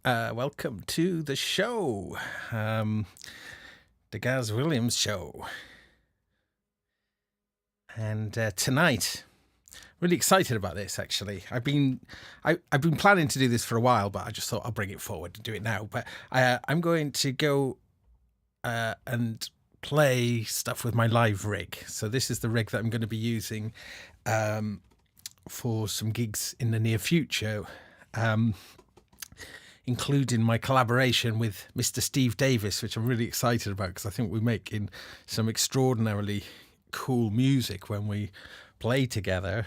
welcome to the show, the Gaz Williams Show. And tonight, really excited about this. Actually, I've been planning to do this for a while, but I just thought I'll bring it forward and do it now. But I'm going to go and play stuff with my live rig. So this is the rig that I'm going to be using for some gigs in the near future. Including my collaboration with Mr. Steve Davis, which I'm really excited about because I think we're making some extraordinarily cool music when we play together.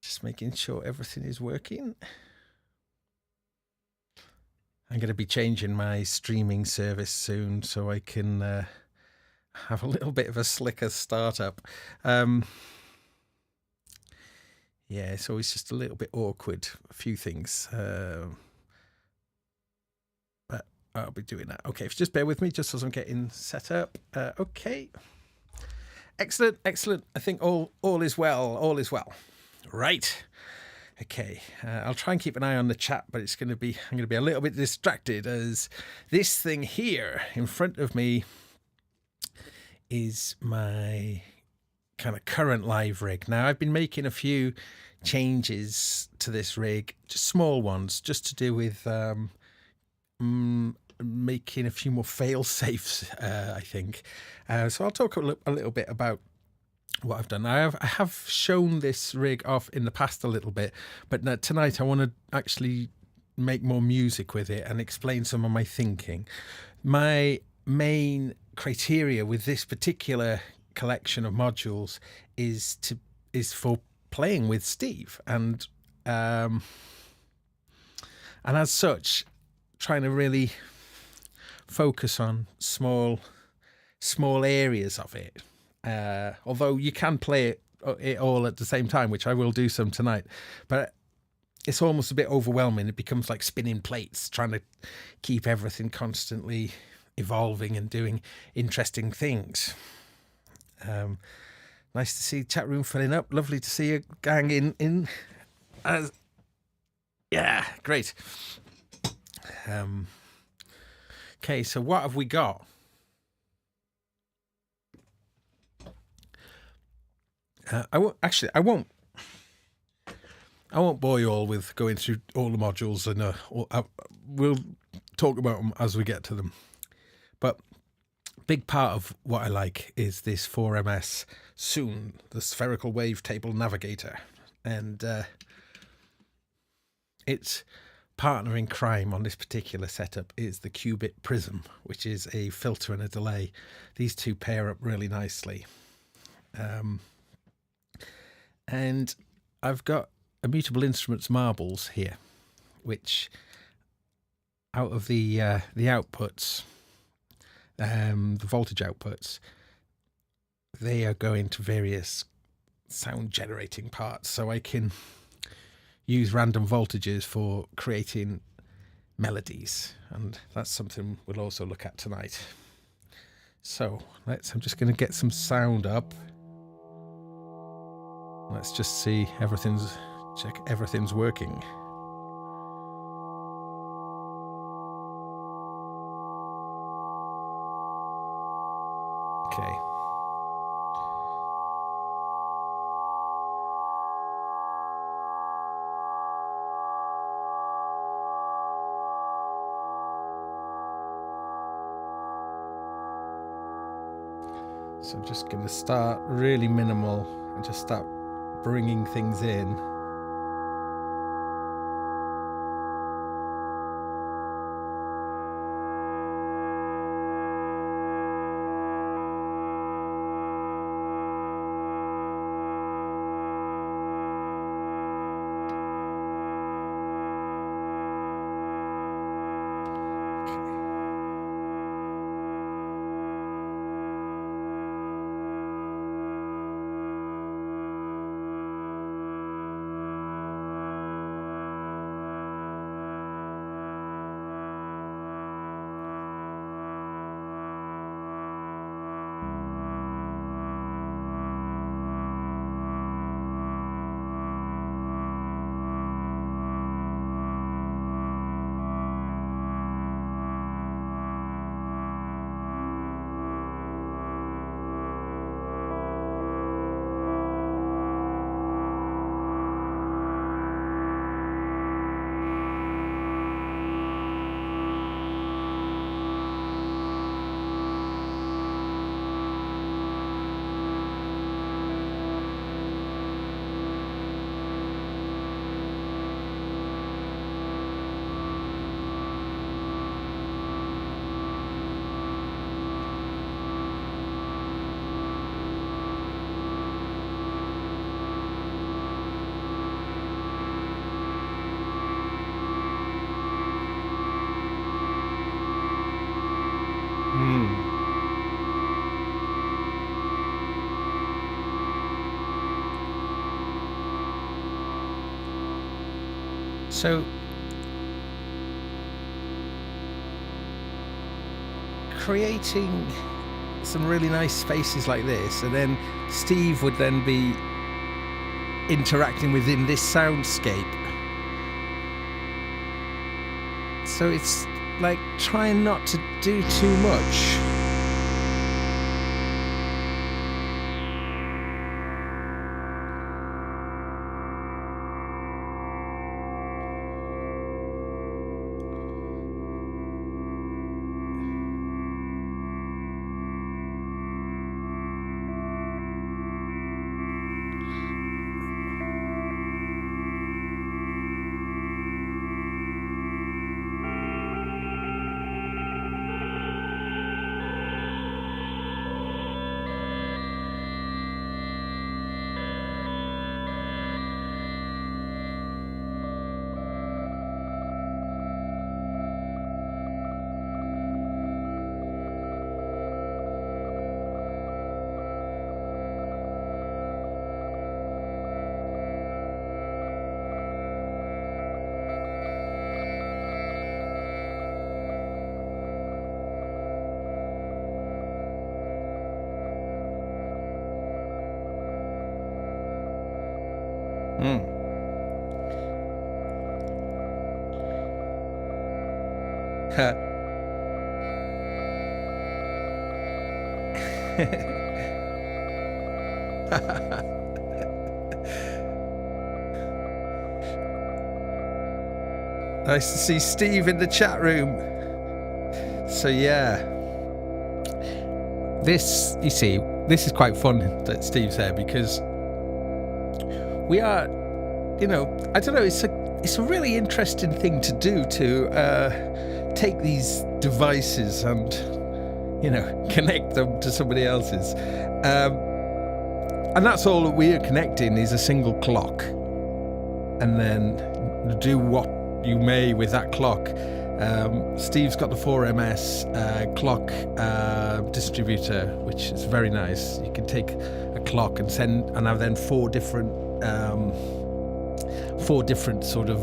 Just making sure everything is working. I'm going to be changing my streaming service soon so I can have a little bit of a slicker startup. Yeah, it's always just a little bit awkward, a few things. But I'll be doing that. Okay, if you just bear with me, just as I'm getting set up. Okay. Excellent. I think all is well. All is well. Right. Okay. I'll try and keep an eye on the chat, but I'm going to be a little bit distracted as this thing here in front of me is my kind of current live rig. Now, I've been making a few changes to this rig, just small ones, just to do with making a few more fail-safes, I think. So I'll talk a little bit about what I've done. I have shown this rig off in the past a little bit, but tonight I want to actually make more music with it and explain some of my thinking. My main criteria with this particular collection of modules is for playing with Steve, and as such trying to really focus on small areas of it, although you can play it all at the same time, which I will do some tonight, but it's almost a bit overwhelming. It becomes like spinning plates, trying to keep everything constantly evolving and doing interesting things. Nice to see the chat room filling up. Lovely to see you gang in. Yeah, great. Okay, so what have we got? I won't bore you all with going through all the modules, and we'll talk about them as we get to them. But big part of what I like is this 4MS Soon, the spherical wavetable navigator, and its partner in crime on this particular setup is the Qubit Prism, which is a filter and a delay. These two pair up really nicely. And I've got Immutable Instruments marbles here, which out of the outputs, the voltage outputs, they are going to various sound generating parts, so I can use random voltages for creating melodies, and that's something we'll also look at tonight. So I'm just going to get some sound up. Let's just see check everything's working. Okay. So I'm just going to start really minimal and just start bringing things in. So creating some really nice spaces like this, and then Steve would then be interacting within this soundscape. So it's like trying not to do too much. Nice to see Steve in the chat room. So yeah, this, you see, this is quite fun that Steve's here, because we are, you know, I don't know, it's a really interesting thing to do, to take these devices and, you know, connect them to somebody else's. And that's all that we are connecting is a single clock. And then do what you may with that clock. Steve's got the 4MS clock distributor, which is very nice. You can take a clock and have then four different sort of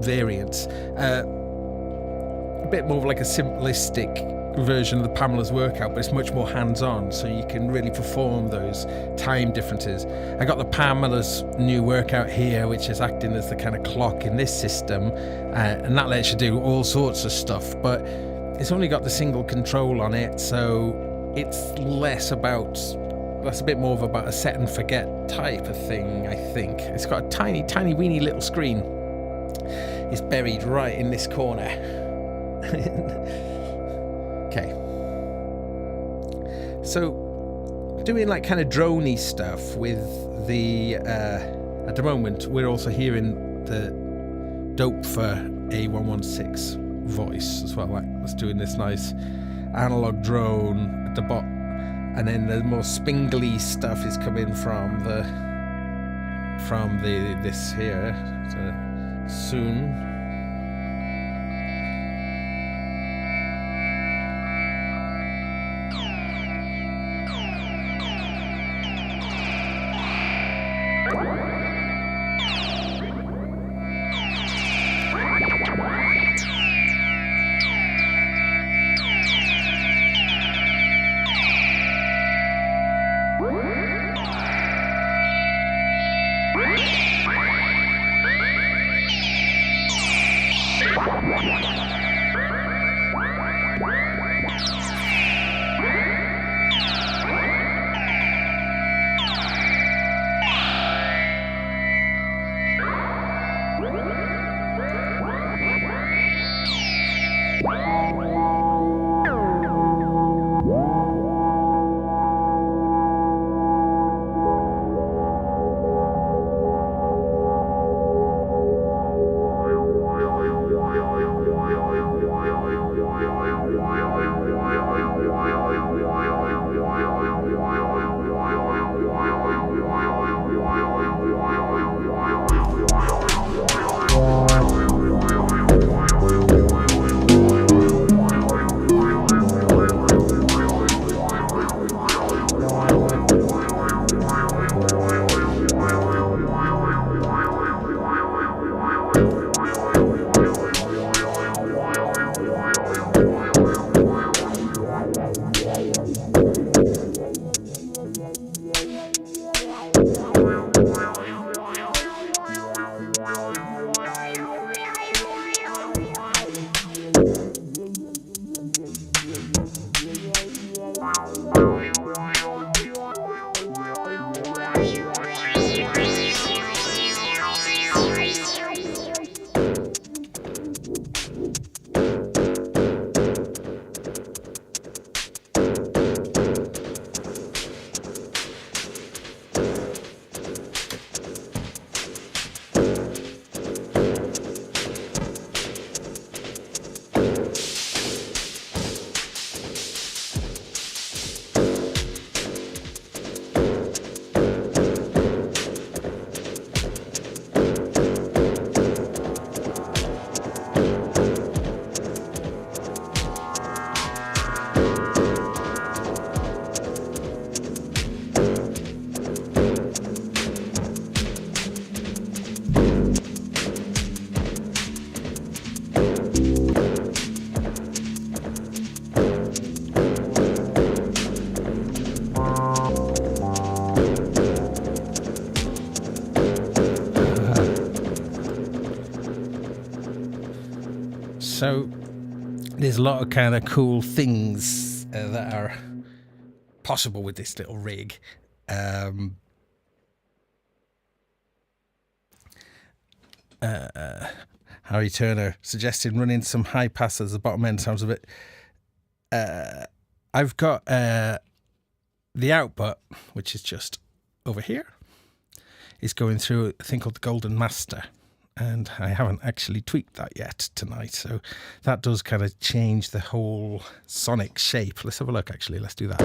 variants. A bit more of like a simplistic version of the Pamela's workout, but it's much more hands-on, so you can really perform those time differences. I got the Pamela's new workout here, which is acting as the kind of clock in this system, and that lets you do all sorts of stuff, but it's only got the single control on it, so it's that's a bit more of about a set and forget type of thing, I think. It's got a tiny, tiny, weeny little screen. It's buried right in this corner. Okay. So, doing like kind of droney stuff with the, at the moment, we're also hearing the dope for A116 voice as well. Like, it's doing this nice analog drone at the bottom. And then the more spingly stuff is coming from this here. So soon. So there's a lot of kind of cool things that are possible with this little rig. Harry Turner suggesting running some high pass as the bottom end sounds a bit. I've got the output, which is just over here, is going through a thing called the Golden Master. And I haven't actually tweaked that yet tonight. So that does kind of change the whole sonic shape. Let's have a look, actually. Let's do that.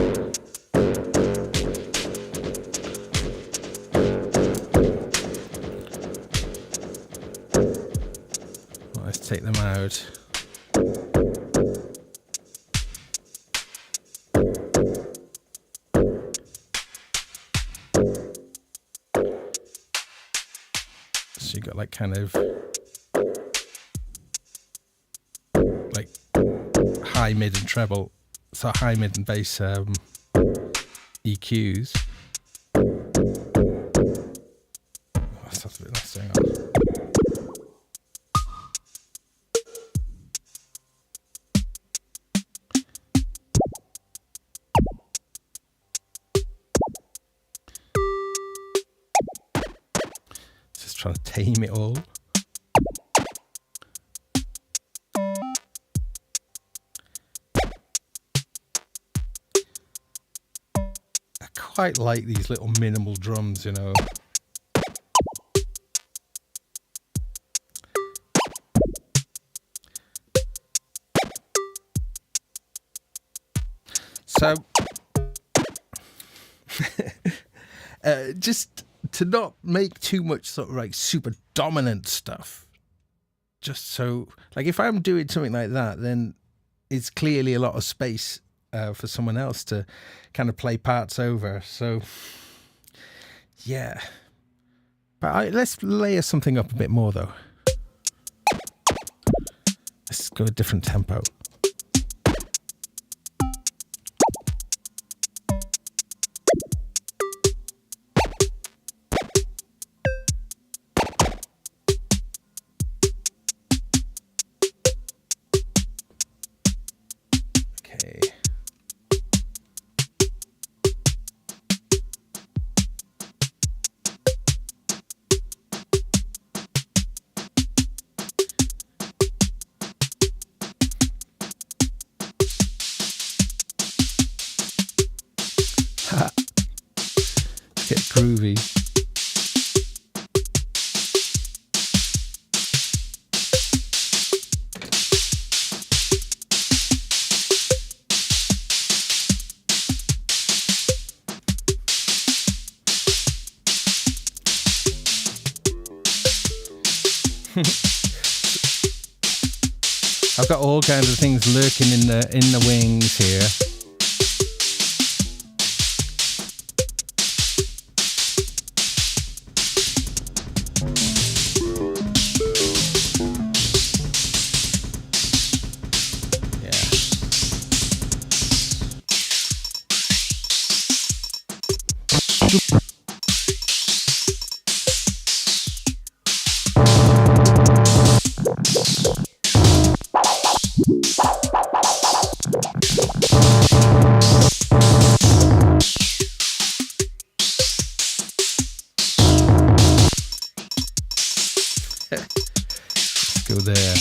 Well, let's take them out. So you got like kind of like high, mid and treble, so high, mid and bass EQs. Oh, that's a bit nice going on. Trying to tame it all. I quite like these little minimal drums, you know. So, just to not make too much sort of like super dominant stuff. Just so, like if I'm doing something like that, then it's clearly a lot of space for someone else to kind of play parts over. So, yeah. But let's layer something up a bit more though. Let's go a different tempo. Get groovy. I've got all kinds of things lurking in the wings here. Let's go there.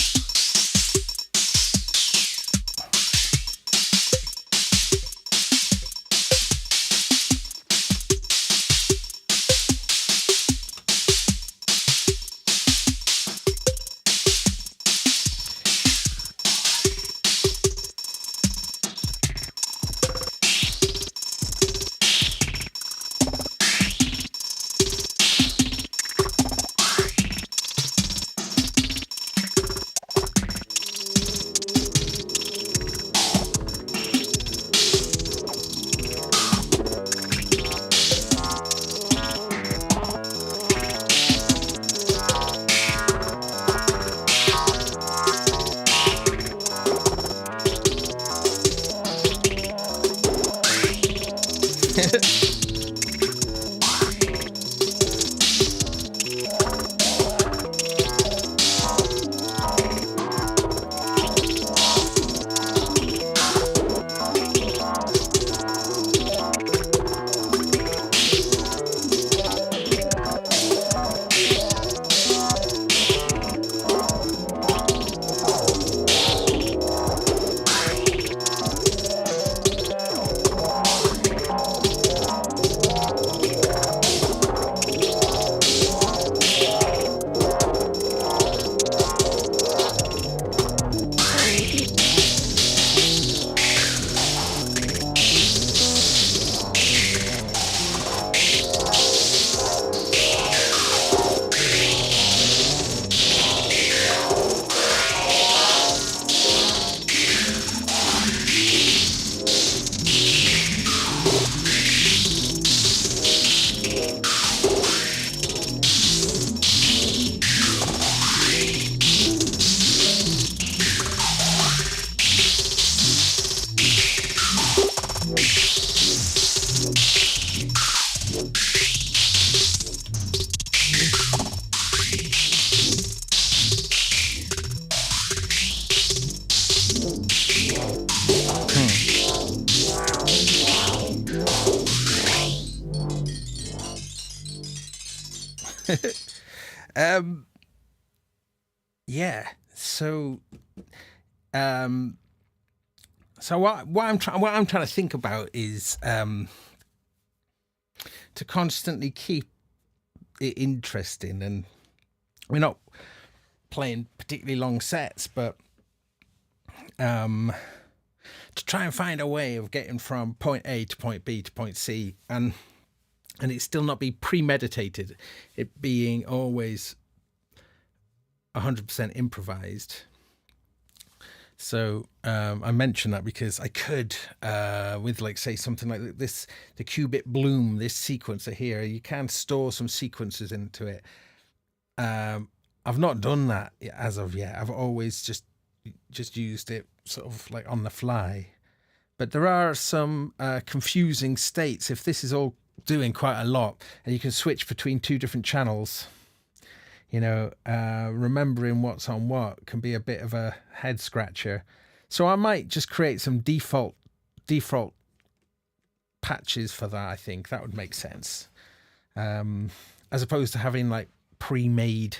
Yeah. So, what I'm trying to think about is to constantly keep it interesting, and we're not playing particularly long sets, but to try and find a way of getting from point A to point B to point C, and it still not be premeditated, it being always 100% improvised. So I mention that because I could, with like, say, something like this, the qubit bloom, this sequencer here, you can store some sequences into it. I've not done that as of yet. I've always just used it sort of like on the fly. But there are some confusing states. If this is all doing quite a lot and you can switch between two different channels, remembering what's on what can be a bit of a head scratcher. So I might just create some default patches for that. I think that would make sense, as opposed to having like pre-made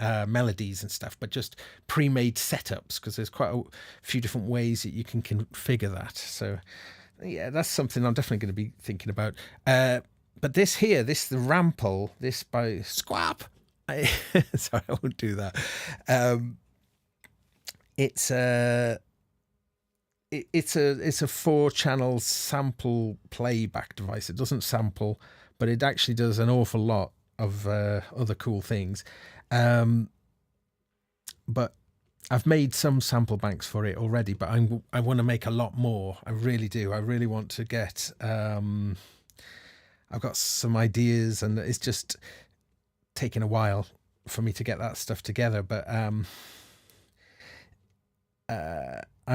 melodies and stuff, but just pre-made setups, because there's quite a few different ways that you can configure that. So yeah, that's something I'm definitely going to be thinking about. But this here, the Rample, this by Squap. Sorry, I won't do that. It's a 4-channel sample playback device. It doesn't sample, but it actually does an awful lot of other cool things. But I've made some sample banks for it already, but I want to make a lot more. I really do. I really want to get. I've got some ideas, and it's just taken a while for me to get that stuff together, but I'm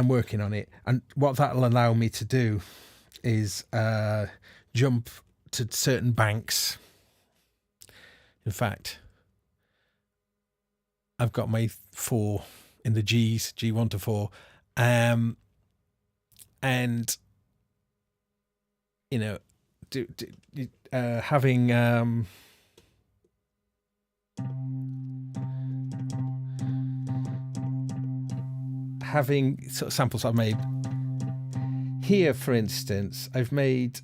working on it. And what that'll allow me to do is jump to certain banks. In fact, I've got my 4 in the G's, G1 to 4, and having sort of samples I've made here, for instance, I've made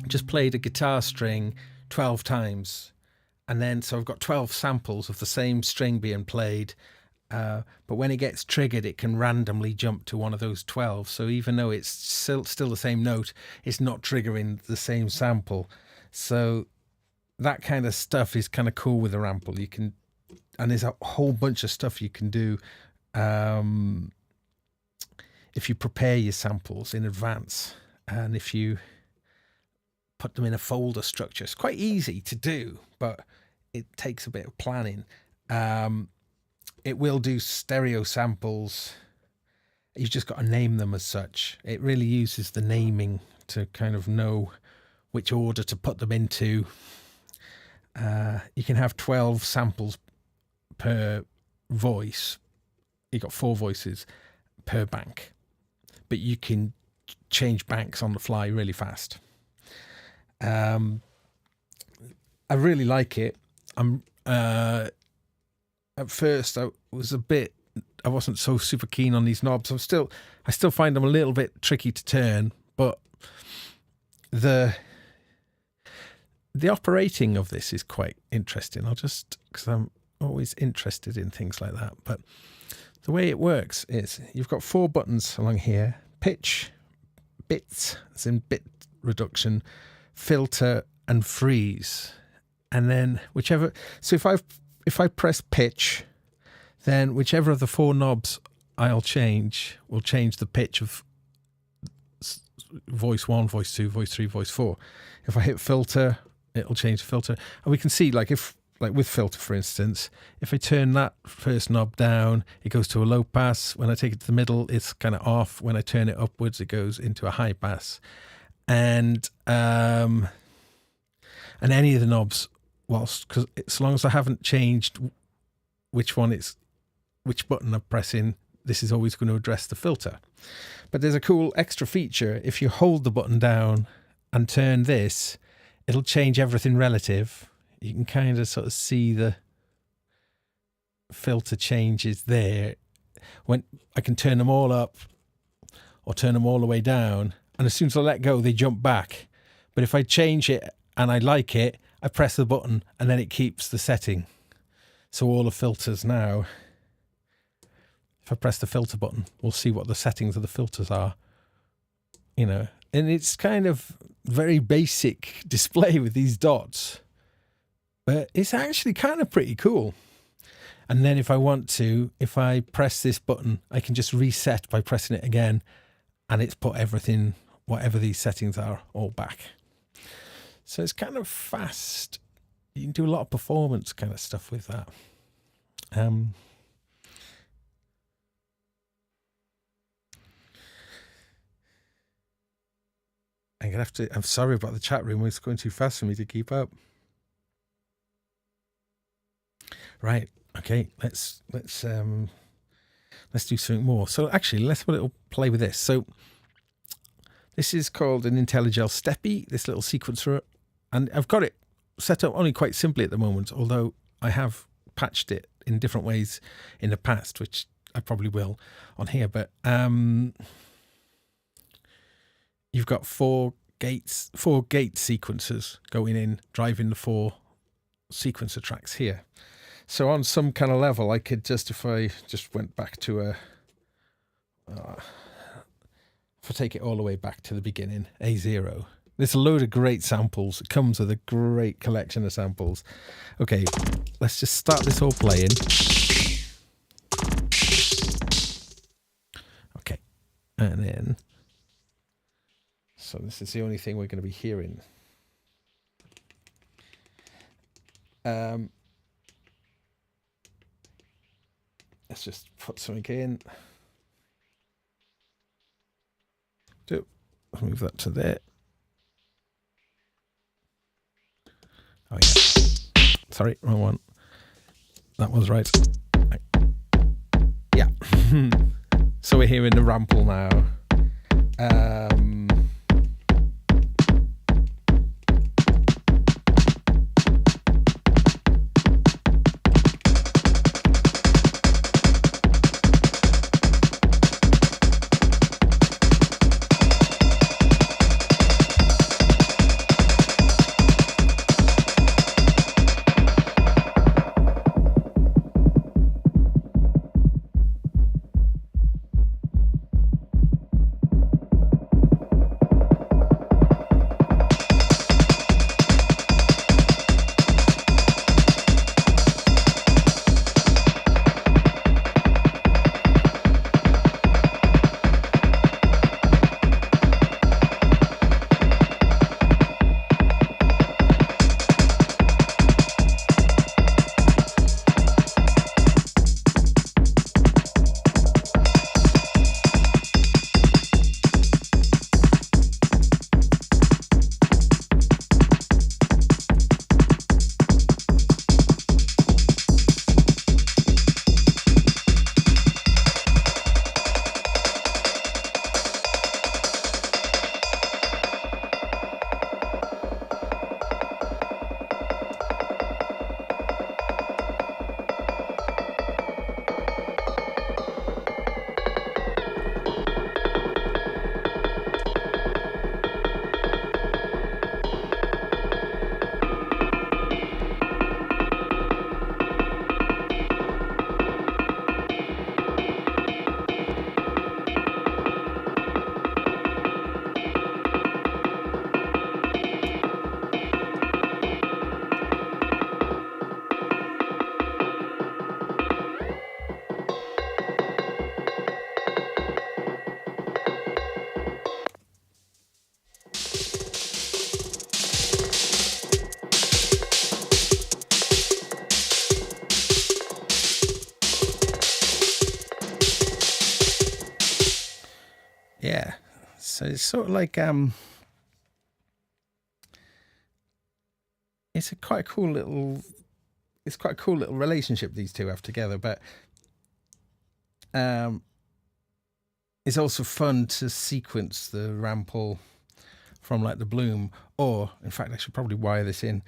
just played a guitar string 12 times, and then so I've got 12 samples of the same string being played, but when it gets triggered, it can randomly jump to one of those 12. So even though it's still the same note, it's not triggering the same sample. So that kind of stuff is kind of cool with the Rample. You can, and there's a whole bunch of stuff you can do if you prepare your samples in advance, and if you put them in a folder structure. It's quite easy to do, but it takes a bit of planning. It will do stereo samples. You've just got to name them as such. It really uses the naming to kind of know which order to put them into. You can have 12 samples per voice. You've got 4 voices per bank, but you can change banks on the fly really fast. I really like it. At first I wasn't so super keen on these knobs. I still find them a little bit tricky to turn, but the operating of this is quite interesting. Because I'm always interested in things like that. But the way it works is you've got 4 buttons along here: pitch, bits, as in bit reduction, filter, and freeze. And then whichever. So if I press pitch, then whichever of the 4 knobs I'll change will change the pitch of voice 1, voice 2, voice 3, voice 4. If I hit filter, it'll change the filter. And we can see, like with filter, for instance, if I turn that first knob down, it goes to a low pass. When I take it to the middle, it's kind of off. When I turn it upwards, it goes into a high pass. And any of the knobs, because as long as I haven't changed which button I'm pressing, this is always going to address the filter. But there's a cool extra feature. If you hold the button down and turn this, it'll change everything relative. you can kind of sort of see the filter changes there. When I can turn them all up or turn them all the way down, and as soon as I let go, they jump back. But if I change it and I like it, I press the button and then it keeps the setting. So all the filters now, if I press the filter button, we'll see what the settings of the filters are, you know. And it's kind of very basic display with these dots, but it's actually kind of pretty cool. And then if I want to, if I press this button, I can just reset by pressing it again, and it's put everything, whatever these settings are, all back. So it's kind of fast. You can do a lot of performance kind of stuff with that. I'm gonna have to. I'm sorry about the chat room. It's going too fast for me to keep up. Right. Okay. Let's do something more. So actually, let's have a little play with this. So this is called an IntelliGel Steppy. This little sequencer, and I've got it set up only quite simply at the moment. Although I have patched it in different ways in the past, which I probably will on here. But you've got four gate sequencers going in, driving the four sequencer tracks here. So on some kind of level, I could just, if I just went back to if I take it all the way back to the beginning, A0, there's a load of great samples. It comes with a great collection of samples. Okay, let's just start this all playing. Okay, and then, so this is the only thing we're going to be hearing. Let's just put something in. I'll move that to there. Oh yeah. Sorry, wrong one. That was right. Yeah. So we're hearing the rample now. Yeah, so it's sort of like it's quite a cool little relationship these two have together, but it's also fun to sequence the rample from like the bloom, or in fact I should probably wire this in.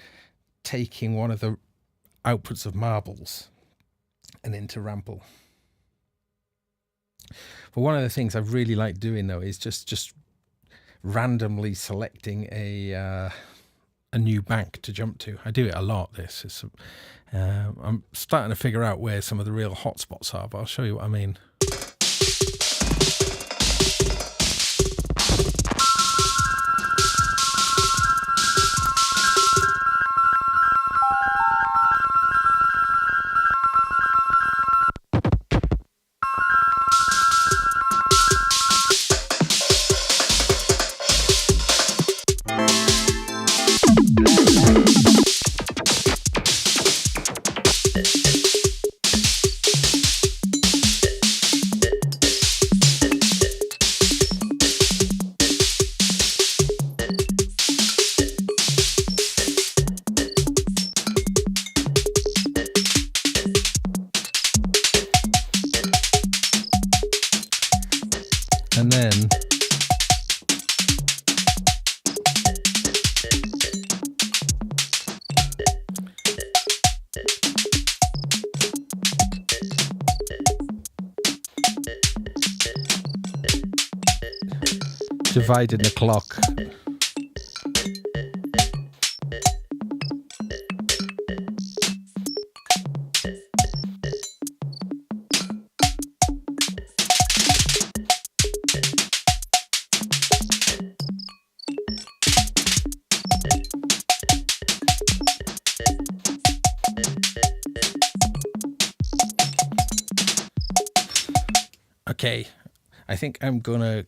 taking one of the outputs of marbles and into Rample. But one of the things I really like doing though is just randomly selecting a new bank to jump to. I do it a lot. I'm starting to figure out where some of the real hotspots are, but I'll show you what I mean. And then dividing the clock. Okay, I think I'm gonna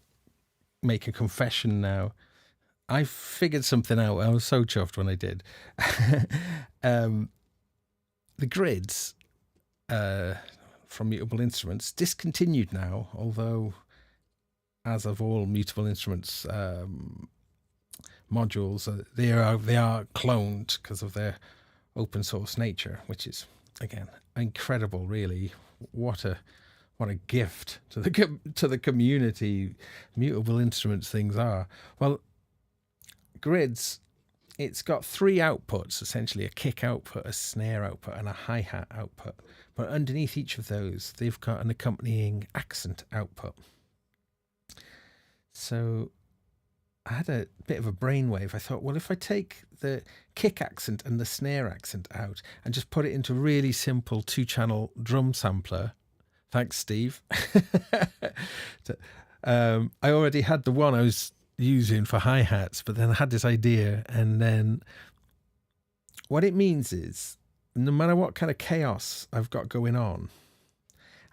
make a confession now. I figured something out. I was so chuffed when I did. The grids from Mutable Instruments discontinued now, although as of all Mutable Instruments modules, they are cloned because of their open source nature, which is again incredible. Really, what a gift to the community Mutable Instruments things are. Well, grids, it's got three outputs, essentially a kick output, a snare output, and a hi-hat output. But underneath each of those, they've got an accompanying accent output. So I had a bit of a brainwave. I thought, well, if I take the kick accent and the snare accent out and just put it into a really simple 2-channel drum sampler. Thanks, Steve. I already had the one I was using for hi-hats, but then I had this idea, and then what it means is no matter what kind of chaos I've got going on,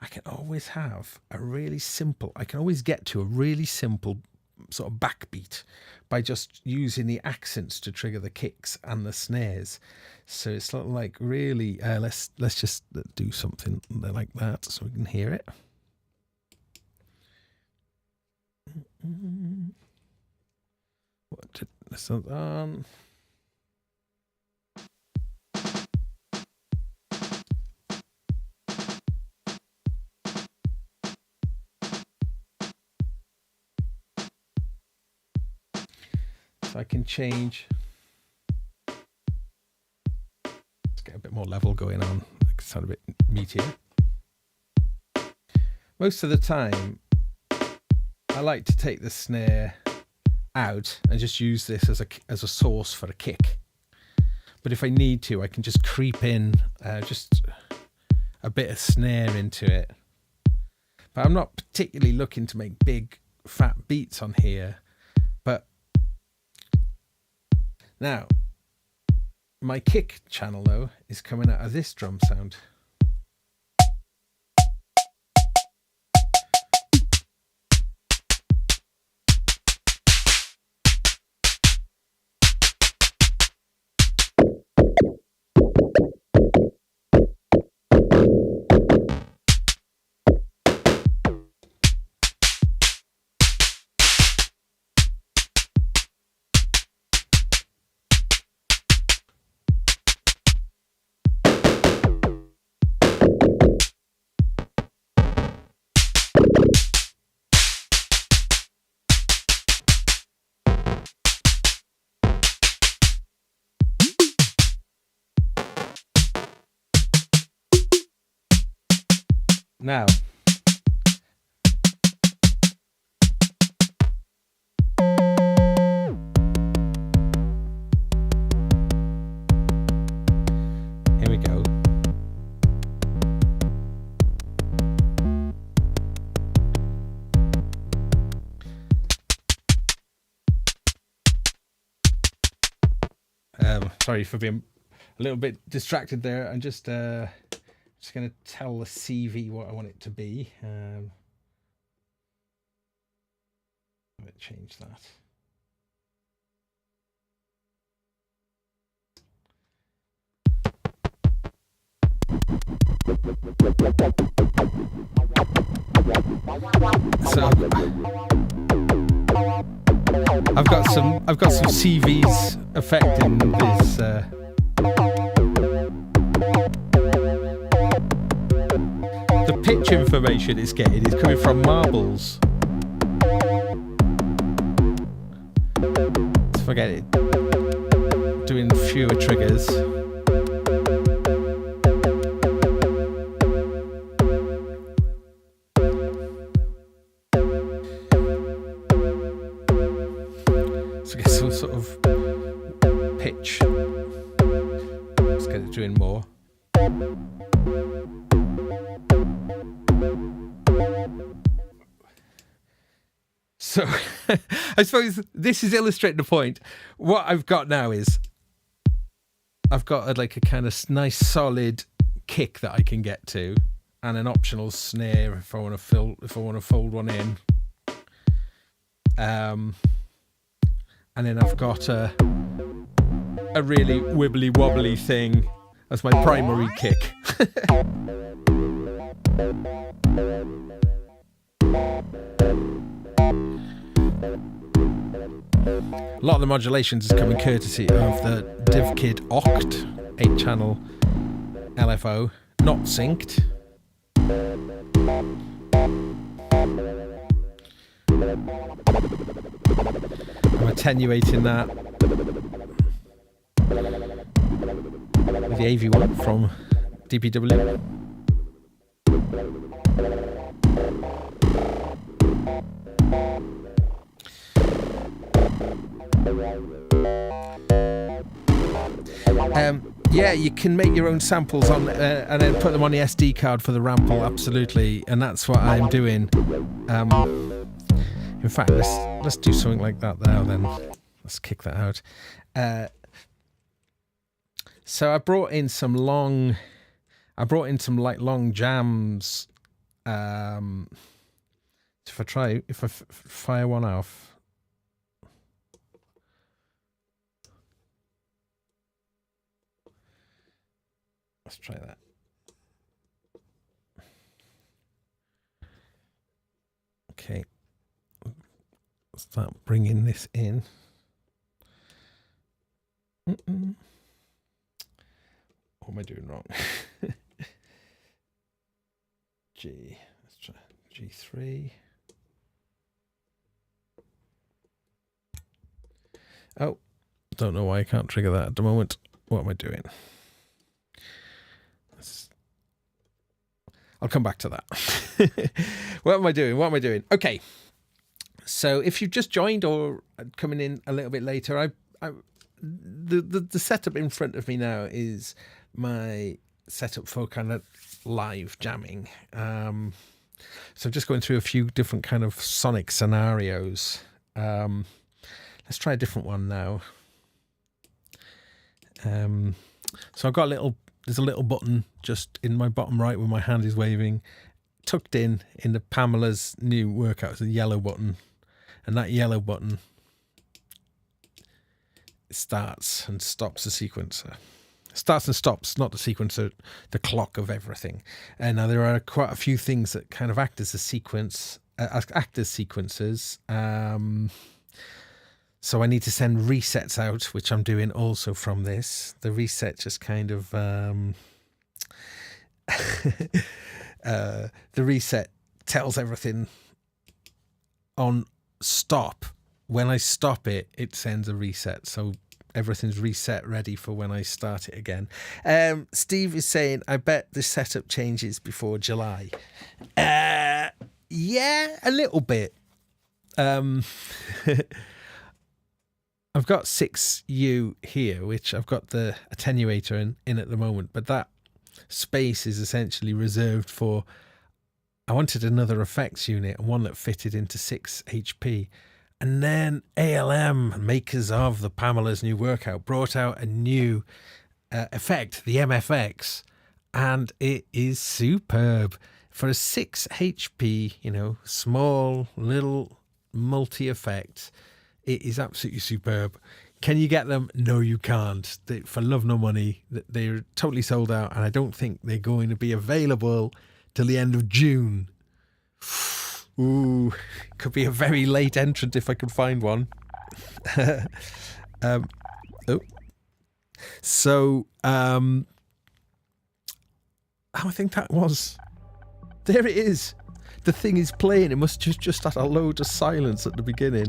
I can always get to a really simple sort of backbeat by just using the accents to trigger the kicks and the snares. So it's sort of like really let's just do something like that so we can hear it. What did this on? So I can change. Let's get a bit more level going on. It sound a bit meatier. Most of the time, I like to take the snare out and just use this as a source for a kick. But if I need to, I can just creep in just a bit of snare into it. But I'm not particularly looking to make big fat beats on here. But now, my kick channel though is coming out of this drum sound. Now, here we go. Sorry for being a little bit distracted there. I'm just going to tell the CV what I want it to be. Let me change that. So I've got some CVs affecting this. The pitch information it's getting is coming from marbles. Let's forget it. Doing fewer triggers. So get some sort of pitch. Let's get it doing more. So I suppose this is illustrating the point. What I've got now is I've got a kind of nice solid kick that I can get to, and an optional snare if I want to fold one in. And then I've got a really wibbly wobbly thing as my primary kick. A lot of the modulations is coming courtesy of the DivKid Oct 8-channel LFO, not synced. I'm attenuating that with the AV1 from DPW. Yeah, you can make your own samples on and then put them on the SD card for the rample, absolutely, and that's what I'm doing. In fact, let's do something like that now. Then let's kick that out. So I brought in some long jams. If I fire one off. Let's try that. Okay. Start bringing this in. What am I doing wrong? G. Let's try G3. Oh, don't know why I can't trigger that at the moment. What am I doing? I'll come back to that. What am I doing? Okay. So if you've just joined or coming in a little bit later, the setup in front of me now is my setup for kind of live jamming. So I'm just going through a few different kind of sonic scenarios. Let's try a different one now. So I've got there's a little button just in my bottom right where my hand is waving, tucked in the Pamela's new workout. It's a yellow button, and that yellow button starts and stops the sequencer. Starts and stops, not the sequencer, the clock of everything. And now there are quite a few things that kind of act as a sequence, act as sequencers. So I need to send resets out, which I'm doing also from this. The reset just kind of the reset tells everything on stop. When I stop it, it sends a reset. So everything's reset ready for when I start it again. Steve is saying, I bet the setup changes before July. Yeah, a little bit. I've got 6U here, which I've got the attenuator in at the moment, but that space is essentially reserved for, I wanted another effects unit, one that fitted into 6 HP. And then ALM, makers of the Pamela's new workout, brought out a new effect, the MFX, and it is superb. For a 6 HP, small, little multi-effect, it is absolutely superb. Can you get them? No, you can't. For love nor money, they're totally sold out, and I don't think they're going to be available till the end of June. Ooh, could be a very late entrant if I could find one. So, I think that was... There it is. The thing is playing. It must just had a load of silence at the beginning.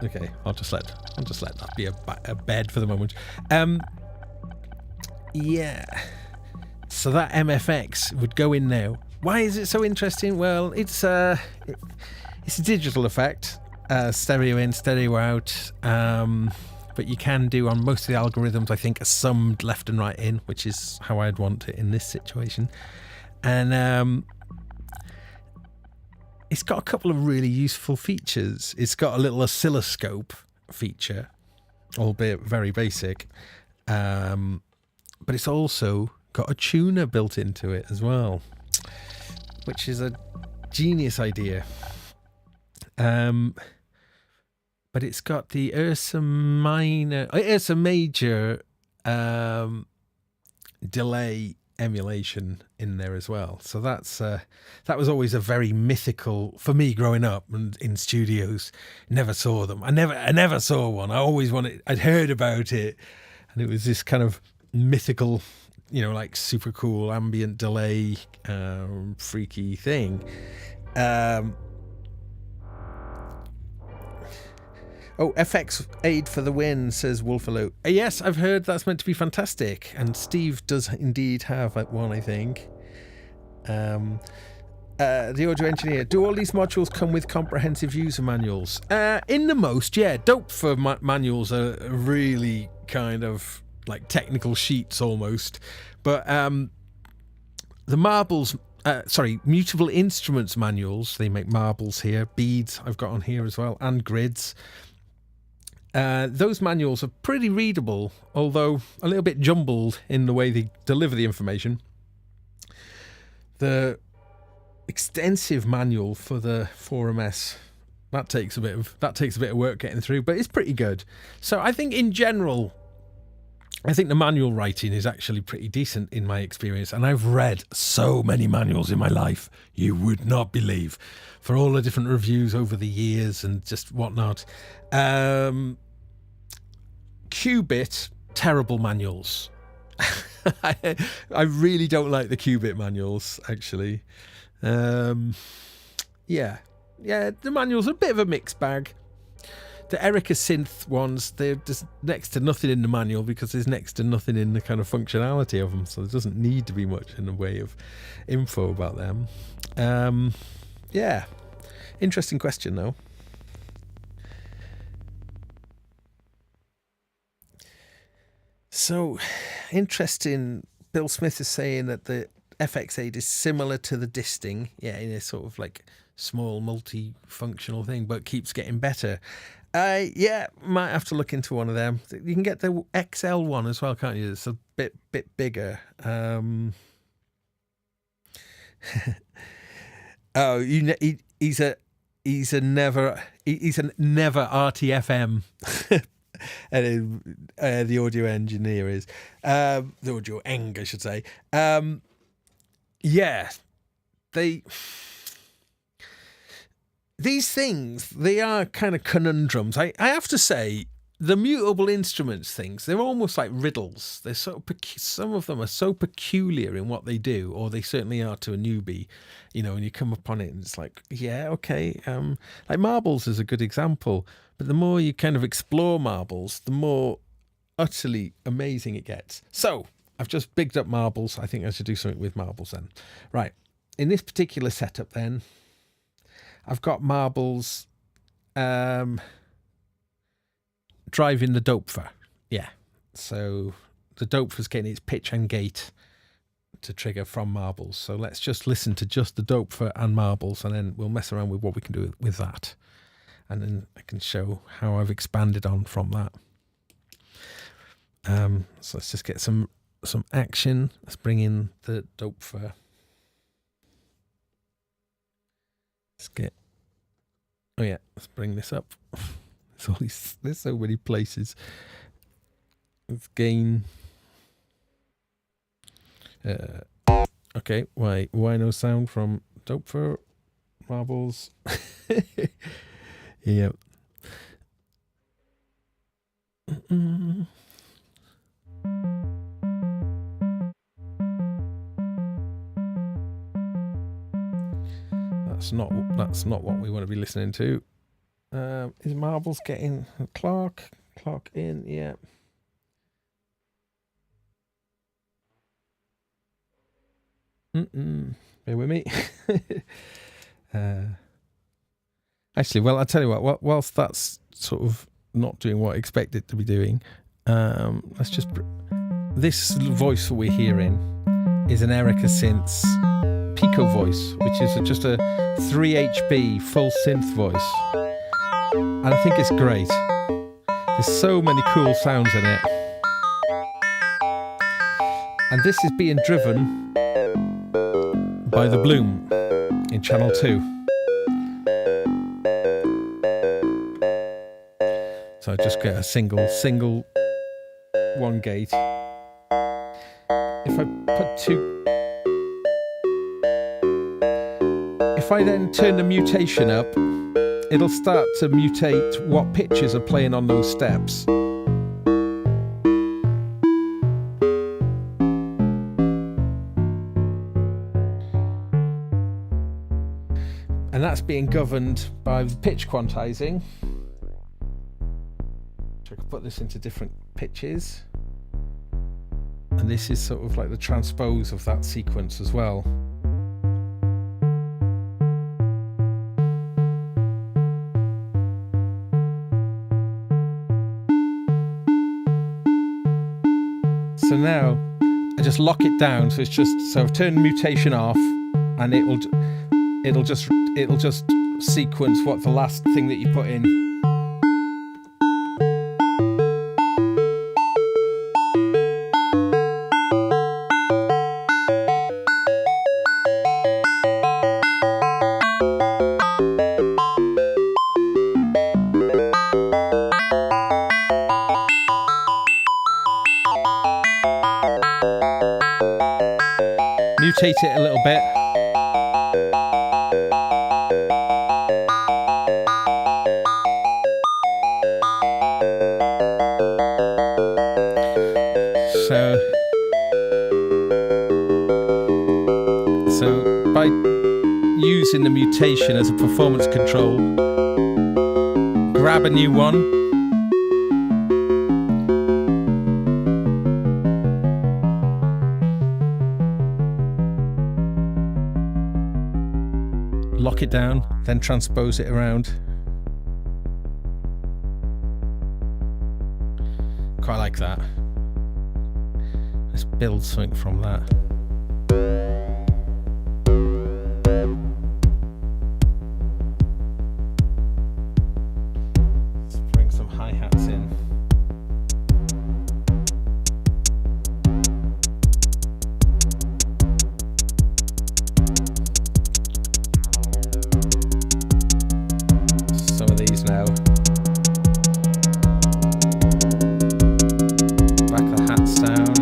Okay, I'll just let that be a bed for the moment. Yeah. So that MFX would go in now. Why is it so interesting? Well, it's a digital effect, stereo in, stereo out. But you can do on most of the algorithms, I think, a summed left and right in, which is how I'd want it in this situation. And it's got a couple of really useful features. It's got a little oscilloscope feature, albeit very basic. But it's also got a tuner built into it as well, which is a genius idea. But it's got the Ursa Major delay emulation in there as well. So that was always a very mythical for me growing up and in studios. Never saw them. I never saw one. I'd heard about it, and it was this kind of mythical, like super cool ambient delay, freaky thing. FX aid for the win, says Wolfalo. Yes, I've heard that's meant to be fantastic, and Steve does indeed have one, I think. The audio engineer, do all these modules come with comprehensive user manuals? In the most, yeah. Dope for manuals are really kind of like technical sheets almost, but the marbles, mutable instruments manuals, they make marbles here, beads I've got on here as well, and grids. Those manuals are pretty readable, although a little bit jumbled in the way they deliver the information. The extensive manual for the 4MS, that takes a bit of work getting through, but it's pretty good. So I think in general, the manual writing is actually pretty decent in my experience, and I've read so many manuals in my life you would not believe, for all the different reviews over the years and just whatnot. Qubit, terrible manuals. I really don't like the Qubit manuals, actually. The manuals are a bit of a mixed bag. The Erica synth ones, they're just next to nothing in the manual because there's next to nothing in the kind of functionality of them, so there doesn't need to be much in the way of info about them. Interesting question though. So interesting. Bill Smith is saying that the FX8 is similar to the Disting, in a sort of like small multi-functional thing, but keeps getting better. Might have to look into one of them. You can get the XL one as well, can't you? It's a bit bigger. He's a never RTFM. And the audio engineer is the audio eng, I should say. These things, they are kind of conundrums. I have to say, the mutable instruments things, they're almost like riddles. They're some of them are so peculiar in what they do, or they certainly are to a newbie. And you come upon it and it's like, like marbles is a good example. But But the more you kind of explore marbles, the more utterly amazing it gets. So I've just bigged up marbles. I think I should do something with marbles then. Right. In this particular setup then, I've got marbles driving the Doepfer. Yeah. So the Doepfer's getting its pitch and gate to trigger from marbles. So let's just listen to just the Doepfer and marbles, and then we'll mess around with what we can do with that. And then I can show how I've expanded on from that. So let's just get some action. Let's bring in the Doepfer. Let's bring this up. There's so many places. Let's gain. Okay, why no sound from Doepfer marbles? Yep. That's not what we want to be listening to. Is marbles getting clock in? Yeah. Bear with me. Actually, well, I'll tell you what. Whilst that's sort of not doing what I expect it to be doing, let's just. This voice we're hearing is an Erica Synths Pico voice, which is just a 3 HB full synth voice, and I think it's great. There's so many cool sounds in it, and this is being driven by the Bloom in channel 2. So I just get a single one gate. If I put two, if I then turn the mutation up, it'll start to mutate what pitches are playing on those steps. And that's being governed by the pitch quantizing. So I can put this into different pitches. And this is sort of like the transpose of that sequence as well. So now I just lock it down. So it's just, so I've turned mutation off, and it'll just sequence what the last thing that you put in. Mutate it a little bit. So by using the mutation as a performance control, grab a new one, lock it down, then transpose it around. Quite like that. Let's build something from that. Let's bring some hi-hats in. Some of these now. Back the hats down.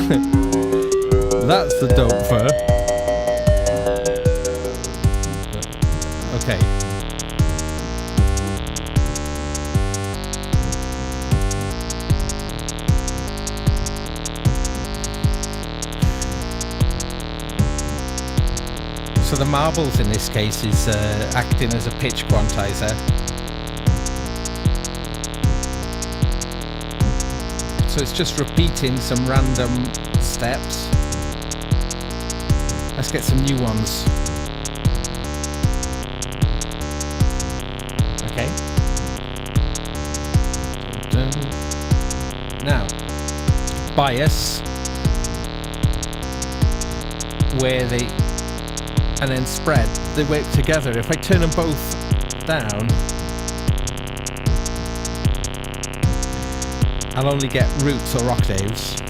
That's the dope fur. Okay. So the marbles in this case is acting as a pitch quantizer. So it's just repeating some random steps. Let's get some new ones. Okay. Now, bias, where they, and then spread, they work together. If I turn them both down, I'll only get roots or octaves.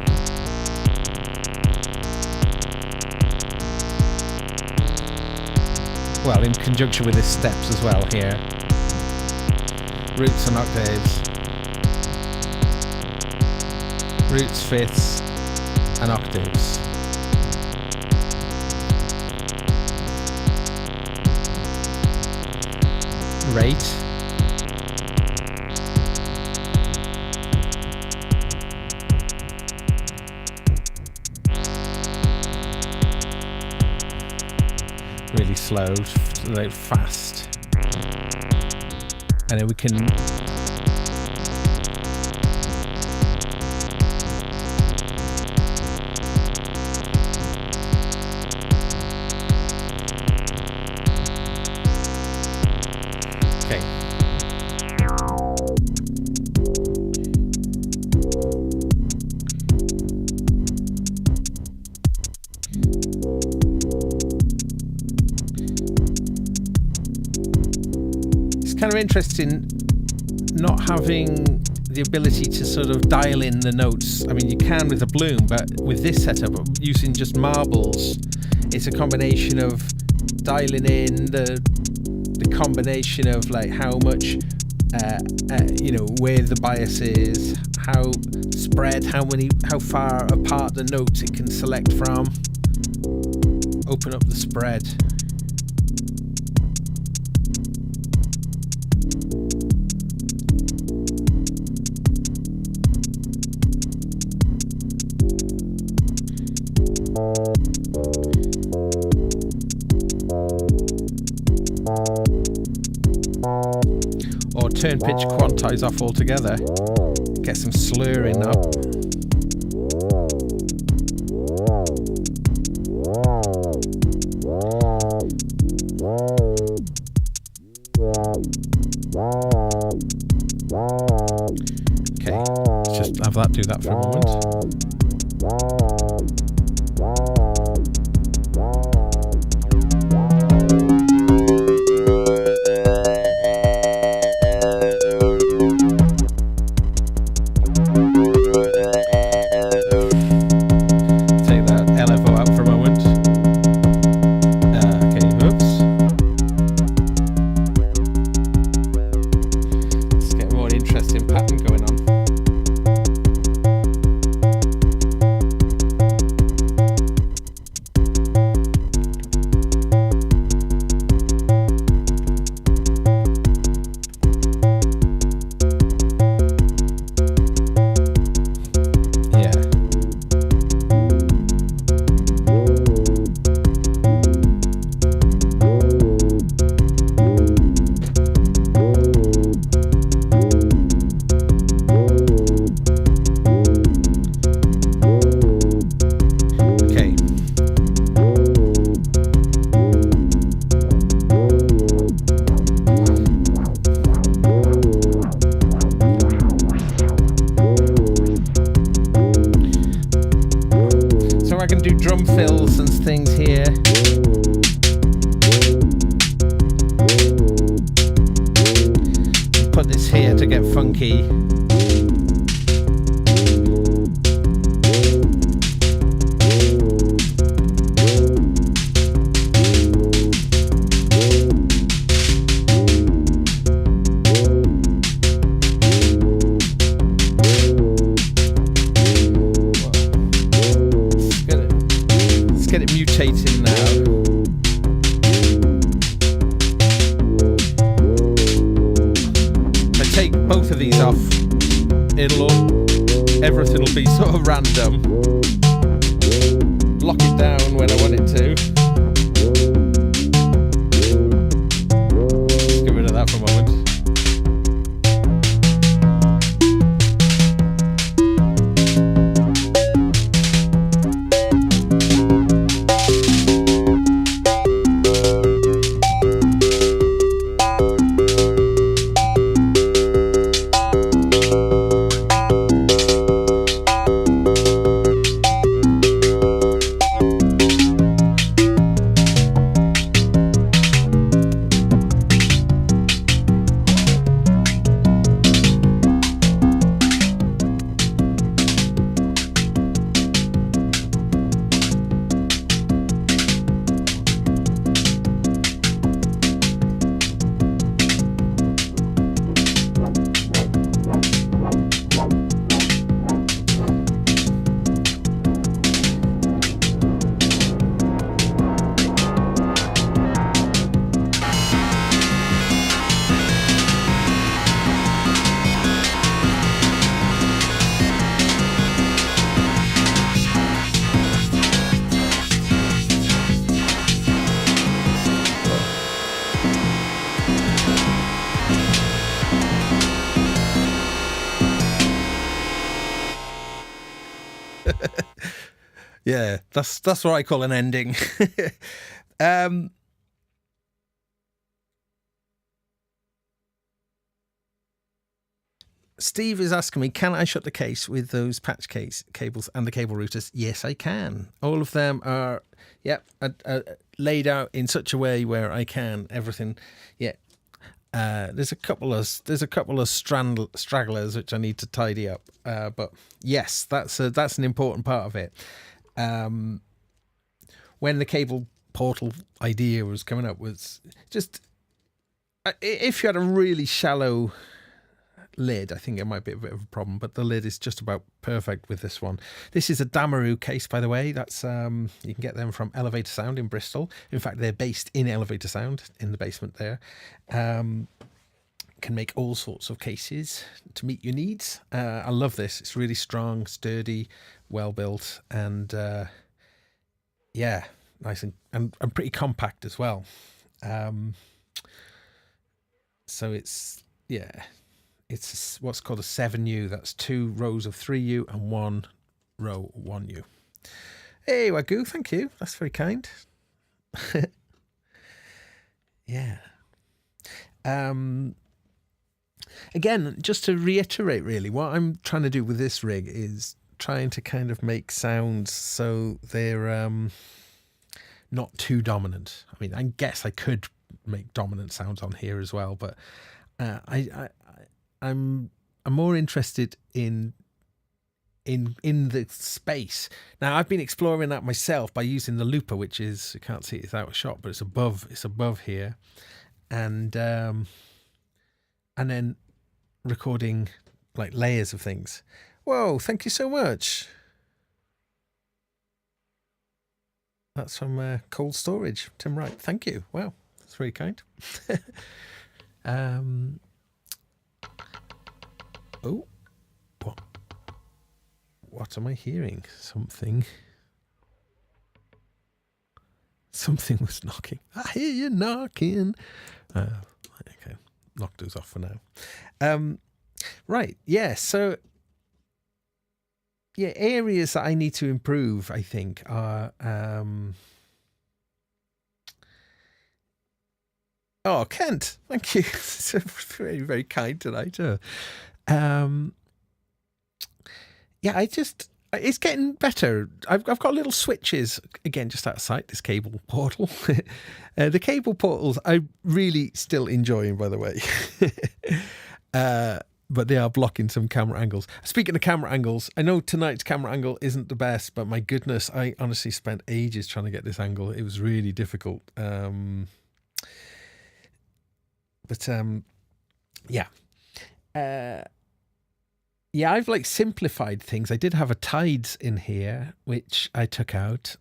Well, in conjunction with the steps as well here. Roots and octaves. Roots, fifths, and octaves. Rate. Really slow, like fast, and then we can kind of interesting not having the ability to sort of dial in the notes. I mean, you can with a bloom, but with this setup, using just marbles, it's a combination of dialing in the combination of like how much, where the bias is, how spread, how far apart the notes it can select from. Open up the spread. Or turn pitch quantize off altogether. Get some slurring up. Okay, let's just have that do that for a moment. rotating now. If I take both of these off, everything will be sort of random. Lock it down when I want it to. Let's get rid of that for a moment. Yeah, that's what I call an ending. Steve is asking me, can I shut the case with those patch case cables and the cable routers? Yes, I can. All of them are, laid out in such a way where I can everything. Yeah. There's a couple of stragglers which I need to tidy up. But yes, that's an important part of it. When the cable portal idea was coming up, was just if you had a really shallow lid, I think it might be a bit of a problem, but the lid is just about perfect with this one. This is a Damaru case, by the way. That's you can get them from Elevator Sound in Bristol. In fact, they're based in Elevator Sound in the basement there. Can make all sorts of cases to meet your needs. I love this. It's really strong, sturdy, well built, and nice and pretty compact as well. So it's what's called a 7U. That's 2 rows of 3U and 1 row 1U. Hey, Wagyu, thank you. That's very kind. Yeah. Again, just to reiterate, really, what I'm trying to do with this rig is trying to kind of make sounds so they're not too dominant. I mean, I guess I could make dominant sounds on here as well, but I'm more interested in the space. Now, I've been exploring that myself by using the looper, which is, you can't see it, it's out of shot, but it's above here, and then recording like layers of things. Whoa, thank you so much. That's from Cold Storage, Tim Wright. Thank you. Wow, that's very kind. Oh, what am I hearing? Something was knocking. I hear you knocking. Okay, knock those off for now. Right, yeah, so yeah, areas that I need to improve, I think, are oh, Kent, thank you. Very, very kind tonight. Yeah, it's getting better. I've got little switches, again, just outside this cable portal. The cable portals I really still enjoying, by the way. But they are blocking some camera angles. Speaking of camera angles, I know tonight's camera angle isn't the best, but my goodness, I honestly spent ages trying to get this angle. It was really difficult. yeah, I've like simplified things. I did have a tides in here, which I took out.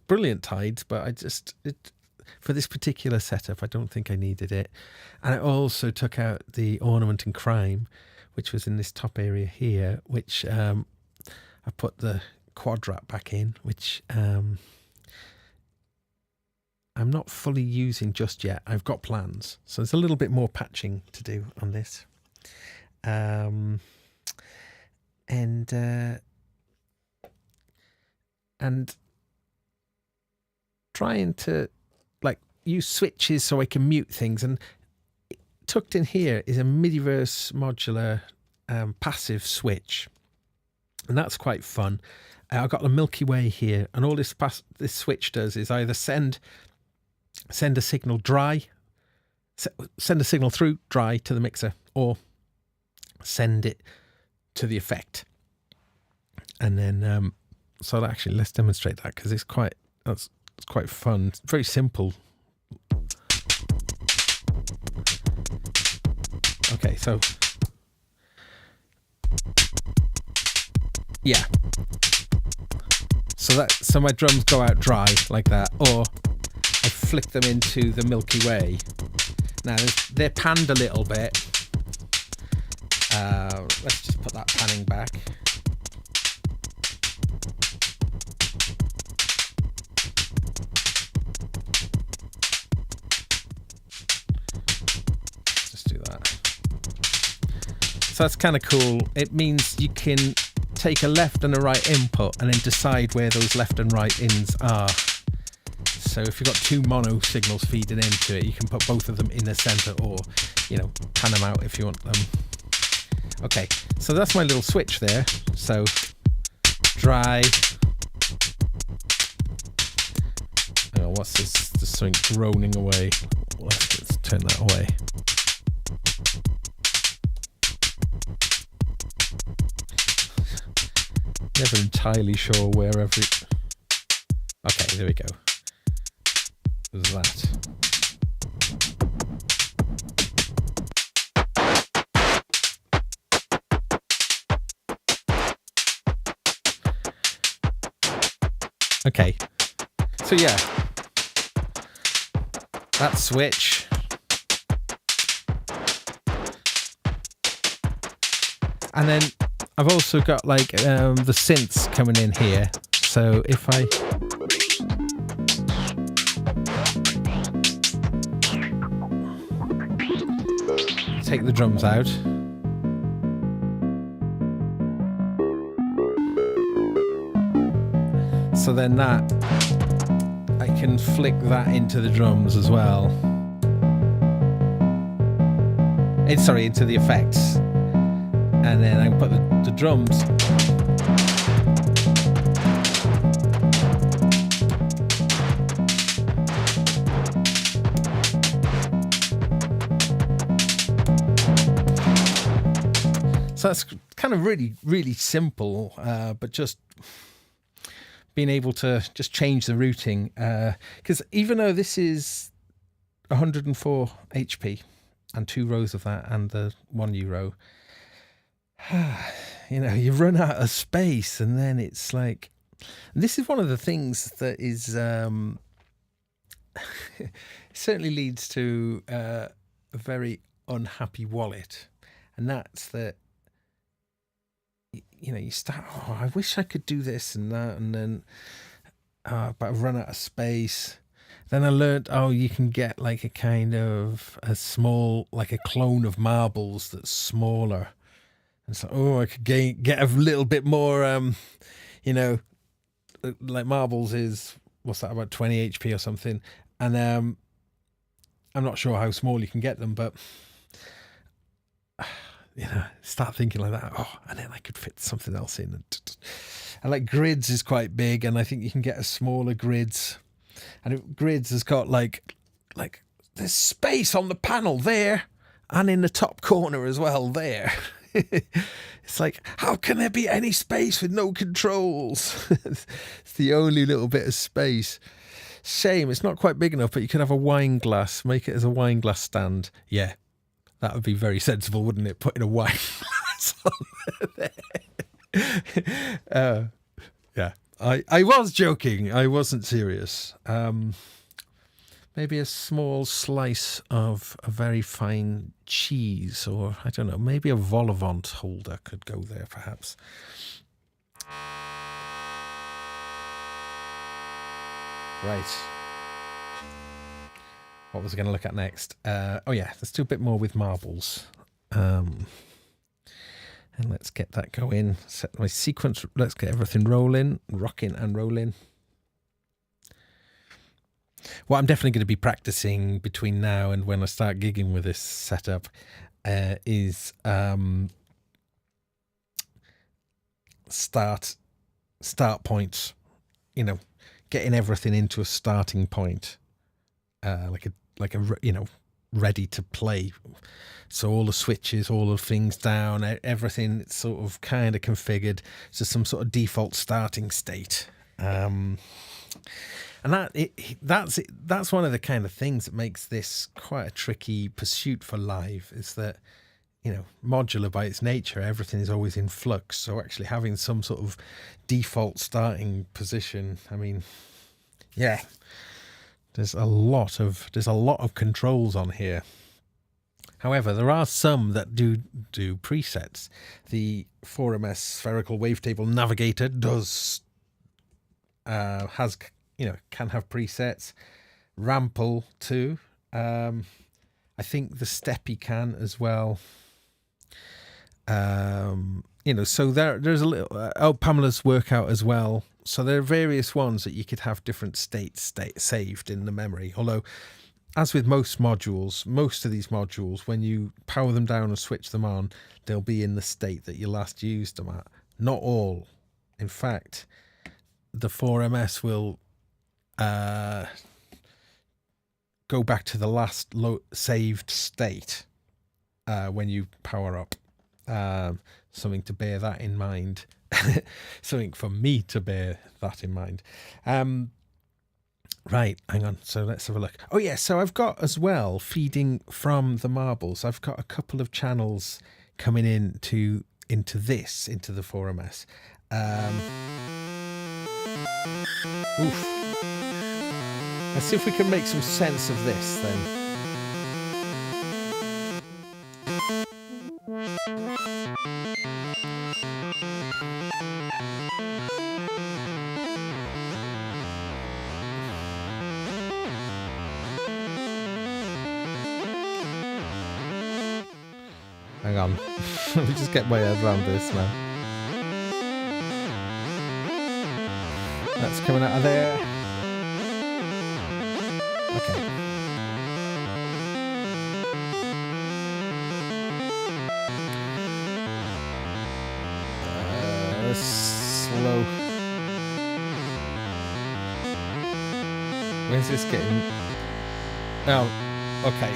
Brilliant tides, but for this particular setup, I don't think I needed it. And I also took out the ornament and crime, which was in this top area here, which I put the quad wrap back in, which I'm not fully using just yet. I've got plans. So there's a little bit more patching to do on this. And trying to like use switches so I can mute things. And tucked in here is a Midiverse modular passive switch, and that's quite fun. I've got the Milky Way here, and all this switch does is either send a signal send a signal through dry to the mixer, or send it to the effect. And then so actually let's demonstrate that, because it's quite fun. It's very simple. Okay, so yeah, so my drums go out dry like that, or I flick them into the Milky Way. Now they're panned a little bit. Let's just put that panning back. Just do that. So that's kind of cool. It means you can take a left and a right input and then decide where those left and right ins are. So if you've got two mono signals feeding into it, you can put both of them in the center, or, pan them out if you want them. Okay, so that's my little switch there. So dry. Oh, what's this? There's something groaning away. Let's turn that away. Never entirely sure where every... Okay, there we go. There's that. Okay, so yeah, that switch. And then I've also got like the synths coming in here. So if I take the drums out, so then that I can flick that into the drums as well. Into the effects. And then I can put the drums. So that's kind of really, really simple, but just being able to just change the routing. Because even though this is 104 HP and 2 rows of that and the 1 euro, you run out of space, and then it's like, this is one of the things that is certainly leads to a very unhappy wallet, and that's that. You start, I wish I could do this and that, and then but I've run out of space. Then I learned, you can get like a kind of a small, like a clone of marbles that's smaller. And so, I could get a little bit more, like marbles is, what's that, about 20 HP or something. And I'm not sure how small you can get them, but start thinking like that. And then I could fit something else in. And like grids is quite big, and I think you can get a smaller grids. And grids has got like there's space on the panel there, and in the top corner as well there. It's like, how can there be any space with no controls? It's the only little bit of space. Shame it's not quite big enough, but you could have a wine glass, make it as a wine glass stand. Yeah, that would be very sensible, wouldn't it? Putting a wine gas on there. Yeah, I was joking. I wasn't serious. Maybe a small slice of a very fine cheese, or I don't know, maybe a vol au vent holder could go there, perhaps. Right. What was I going to look at next? Oh yeah, let's do a bit more with marbles. And let's get that going. Set my sequence. Let's get everything rolling, rocking and rolling. What I'm definitely going to be practicing between now and when I start gigging with this setup is start points. You know, getting everything into a starting point, like a ready to play. So all the switches, all the things down, everything sort of kind of configured to some sort of default starting state. And that's one of the kind of things that makes this quite a tricky pursuit for live, is that, you know, modular by its nature, everything is always in flux. So actually having some sort of default starting position, I mean, yeah, there's a lot of controls on here. However, there are some that do presets. The 4MS Spherical Wavetable Navigator can have presets. Rample too. I think the Steppy can as well. So there's a little Pamela's workout as well. So there are various ones that you could have different states saved in the memory. Although, as with most of these modules, when you power them down and switch them on, they'll be in the state that you last used them at. Not all. In fact, the 4MS will go back to the last saved state when you power up. Something to bear that in mind. Something for me to bear that in mind. Right, hang on. So let's have a look. Oh yeah, so I've got as well, feeding from the marbles, I've got a couple of channels coming into the 4MS. Let's see if we can make some sense of this then. Hang on. Let me just get my head around this now. That's coming out of there. Okay. Slow. Where's this getting? Oh, okay.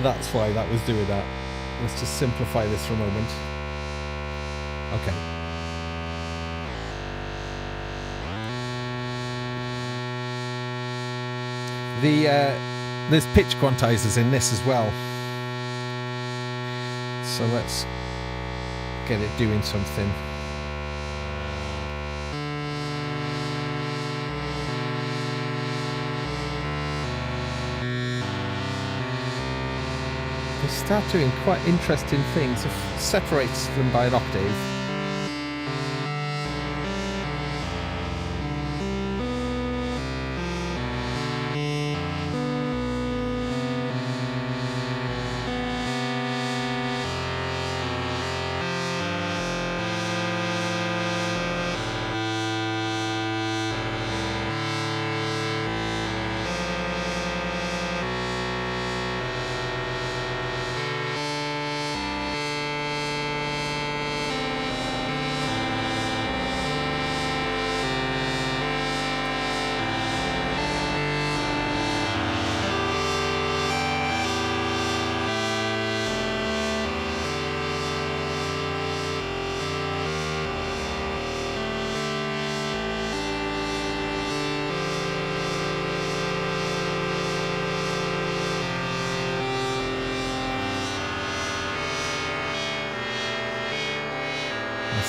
That's why that was doing that. Let's just simplify this for a moment. Okay. There's pitch quantizers in this as well. So let's get it doing something. They start doing quite interesting things. It separates them by an octave.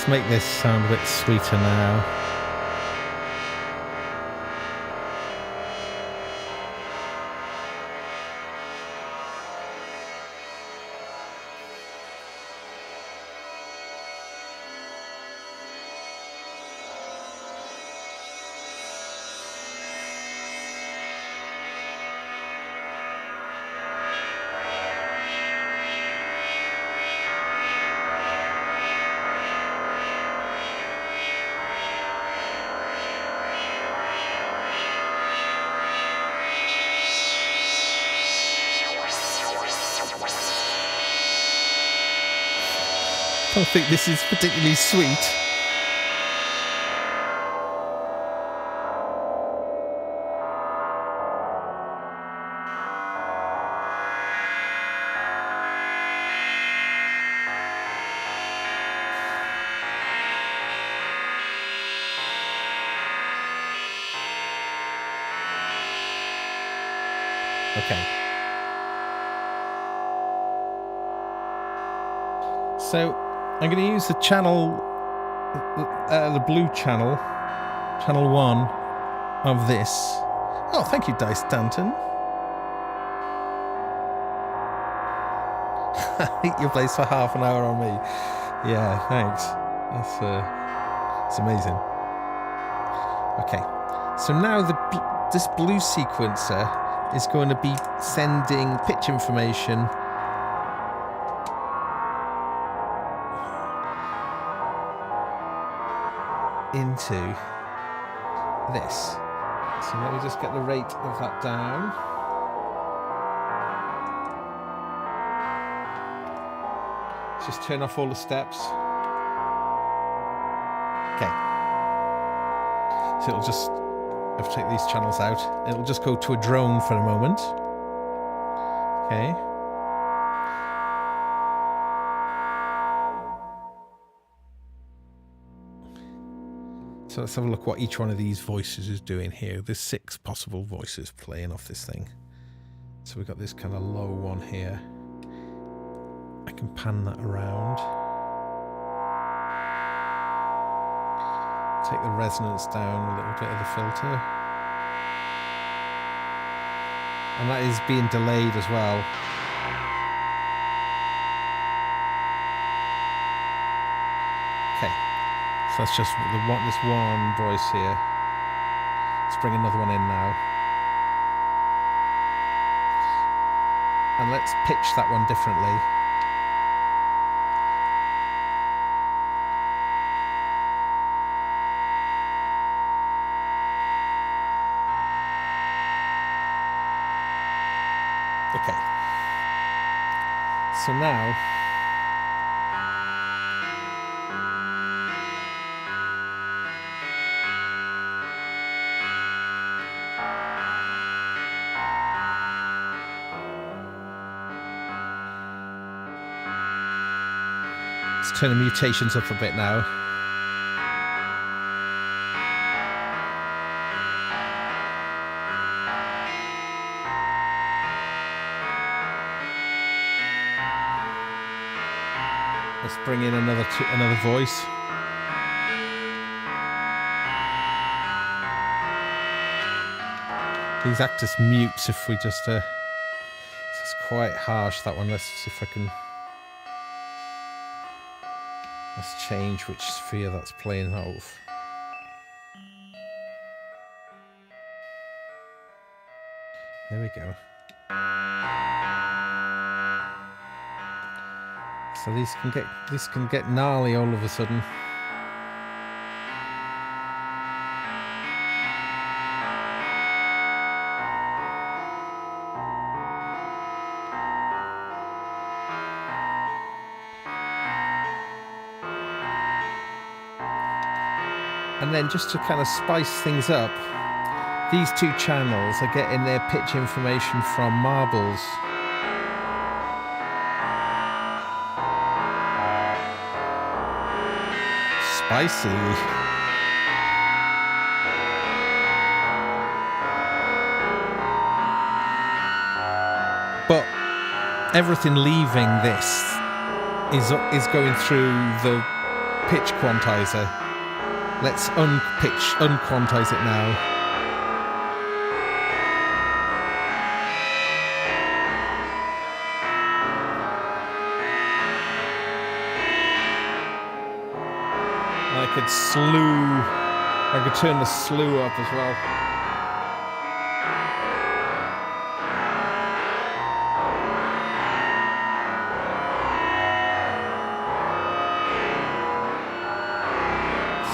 make this sound a bit sweeter now. I don't think this is particularly sweet. Okay. So I'm going to use the channel, the blue channel, channel 1 of this. Oh, thank you, Dice Danton. You plays for half an hour on me. Yeah, thanks. That's amazing. Okay, so now this blue sequencer is going to be sending pitch information into this. So let me just get the rate of that down. Just turn off all the steps. Okay. So it'll just, I've taken these channels out. It'll just go to a drone for a moment. Okay. So let's have a look what each one of these voices is doing here. There's 6 possible voices playing off this thing. So we've got this kind of low one here. I can pan that around. Take the resonance down a little bit of the filter. And that is being delayed as well. Okay. So that's just this one voice here. Let's bring another one in now. And let's pitch that one differently. Okay. So now let's turn the mutations up a bit now. Let's bring in another voice. These act as mutes if we just it's quite harsh, that one. Let's see if I can. Let's change which sphere that's playing off. There we go. So this can get gnarly all of a sudden. And then just to kind of spice things up, these 2 channels are getting their pitch information from marbles. Spicy. But everything leaving this is going through the pitch quantizer. Let's unquantize it now. I could turn the slew up as well.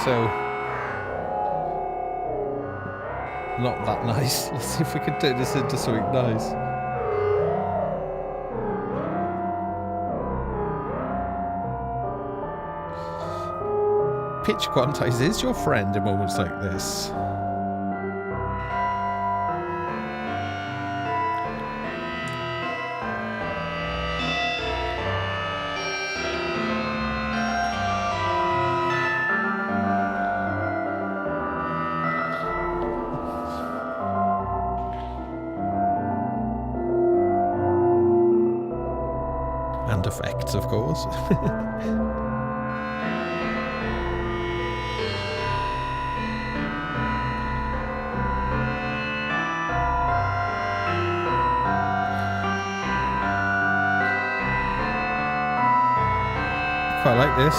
So, not that nice. Let's see if we can turn this into something nice. Pitch quantize is your friend in moments like this. And effects, of course. I like this.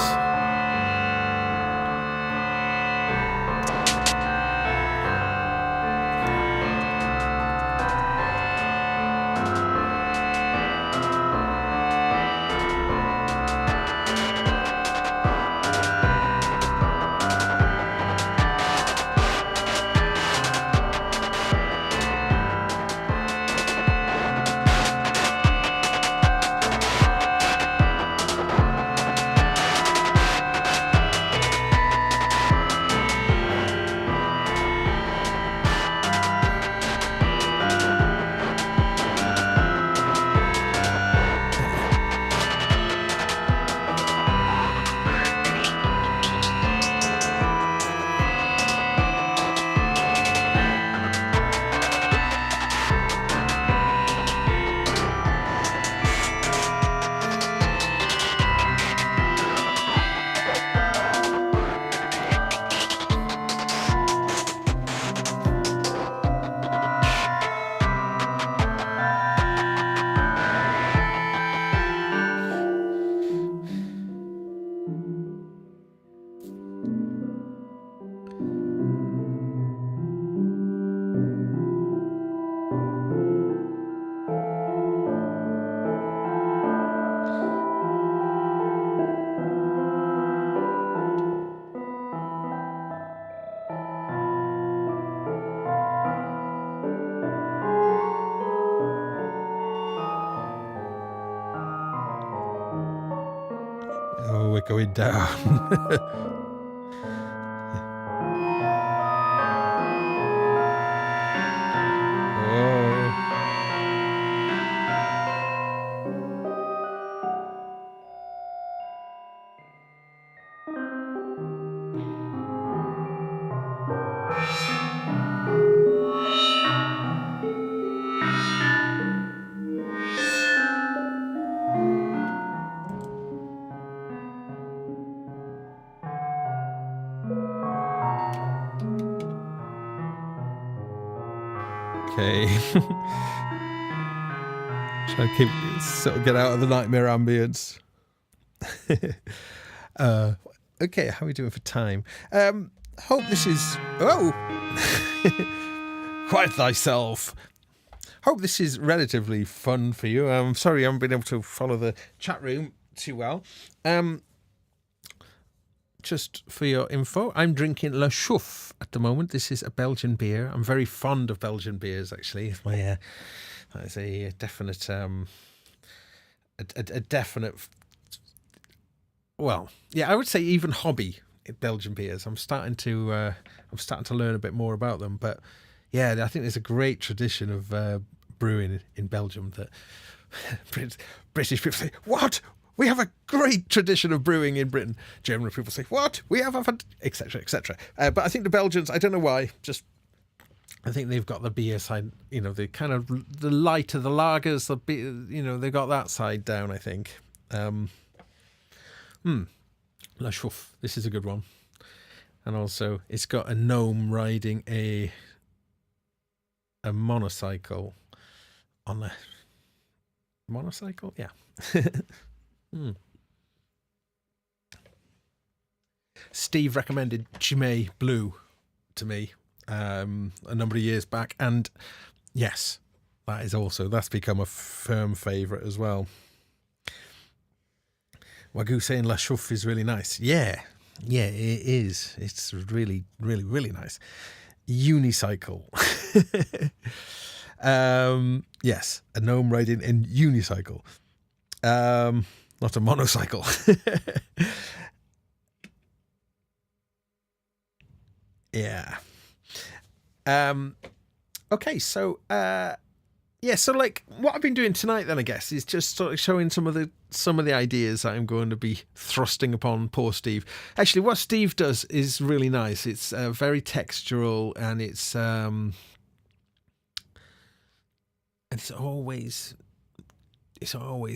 Oh, we're going down. Okay. Try to get out of the nightmare ambience. Okay, how are we doing for time? Hope this is... Oh! Quiet thyself. Hope this is relatively fun for you. I'm sorry I haven't been able to follow the chat room too well. Just for your info, I'm drinking Le Chouffe at the moment. This is a Belgian beer. I'm very fond of Belgian beers, actually. It's my that is a definite a definite. Well, yeah, I would say even hobby Belgian beers. I'm starting to learn a bit more about them. But yeah, I think there's a great tradition of brewing in Belgium that British people say, "What? We have a great tradition of brewing in Britain." German people say, "What? We have a," etc., etc. But I think the Belgians, I don't know why, I think they've got the beer side, the kind of the lighter, the lagers, the beer, they've got that side down, I think. La Chouffe. This is a good one. And also, it's got a gnome riding a monocycle on a monocycle. Yeah. Steve recommended Chimay Blue to me a number of years back, and yes, that's become a firm favourite as well. Wagyu saying La Chouffe is really nice. Yeah, it is. It's really, really, really nice. Unicycle. Yes, a gnome riding in unicycle. Not a monocycle. Yeah. Okay, so so like what I've been doing tonight then, I guess, is just sort of showing some of the ideas that I'm going to be thrusting upon poor Steve. Actually, what Steve does is really nice. It's very textural, and it's always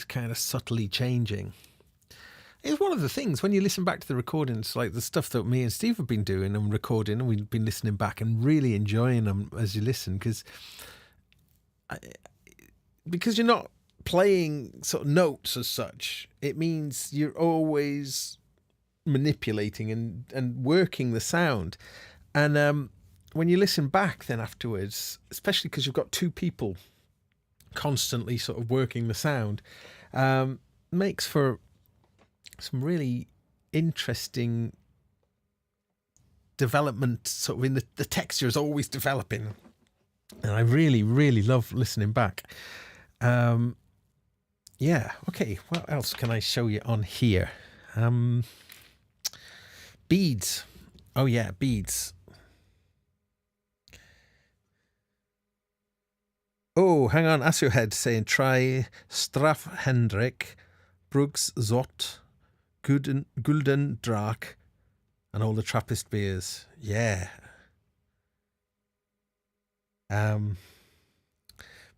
kind of subtly changing. It's one of the things when you listen back to the recordings, like the stuff that me and Steve have been doing and recording, and we've been listening back and really enjoying them as you listen, because you're not playing sort of notes as such. It means you're always manipulating and working the sound. And when you listen back then afterwards, especially because you've got two people constantly sort of working the sound, makes for some really interesting development. Sort of in the texture is always developing, and I really, really love listening back. Okay, what else can I show you on here? Beads. Oh yeah, beads. Oh, hang on, Asjohead saying try Straf Hendrik, Brugs Zot, Gulden Drak, and all the Trappist beers. Yeah.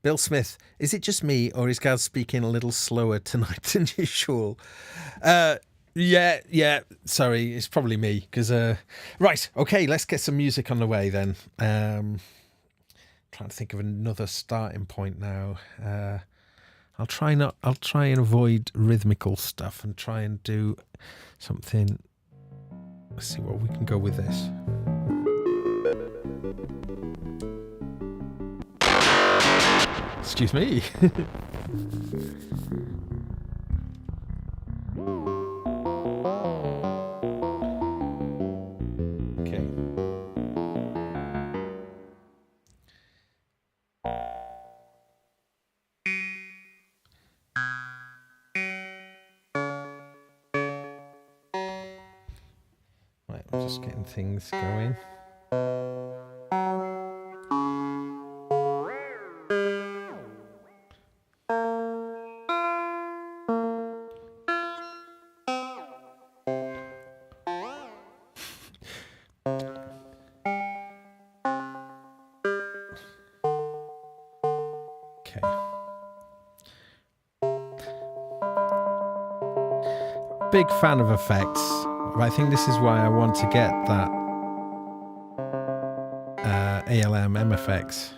Bill Smith, is it just me, or is Gaz speaking a little slower tonight than usual? Yeah. Sorry, it's probably me. Because right, okay, let's get some music on the way then. Trying to think of another starting point now. I'll try and avoid rhythmical stuff and try and do something. Let's see what we can go with this. Excuse me. Okay. Right, I'm just getting things going. Big fan of effects. I think this is why I want to get that ALM MFX.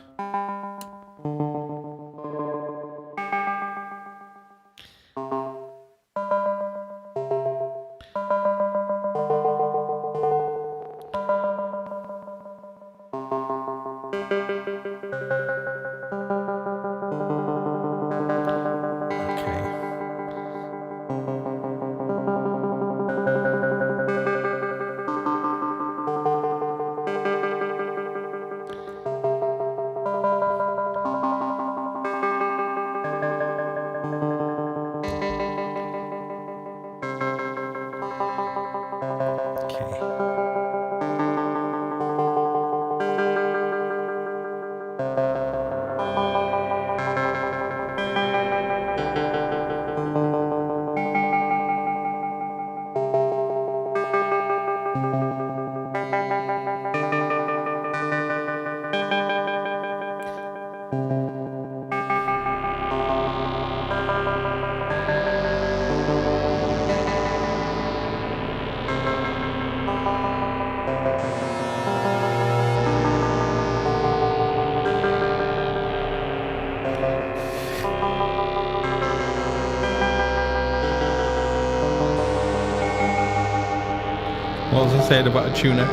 What was I saying about a tuner?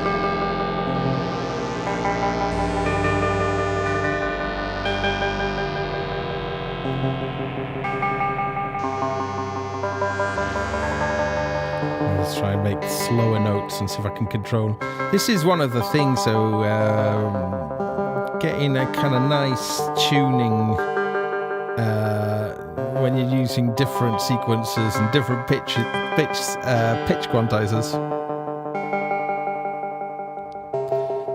Let's try and make slower notes and see if I can control. This is one of the things, so getting a kind of nice tuning when you're using different sequences and different pitch quantizers.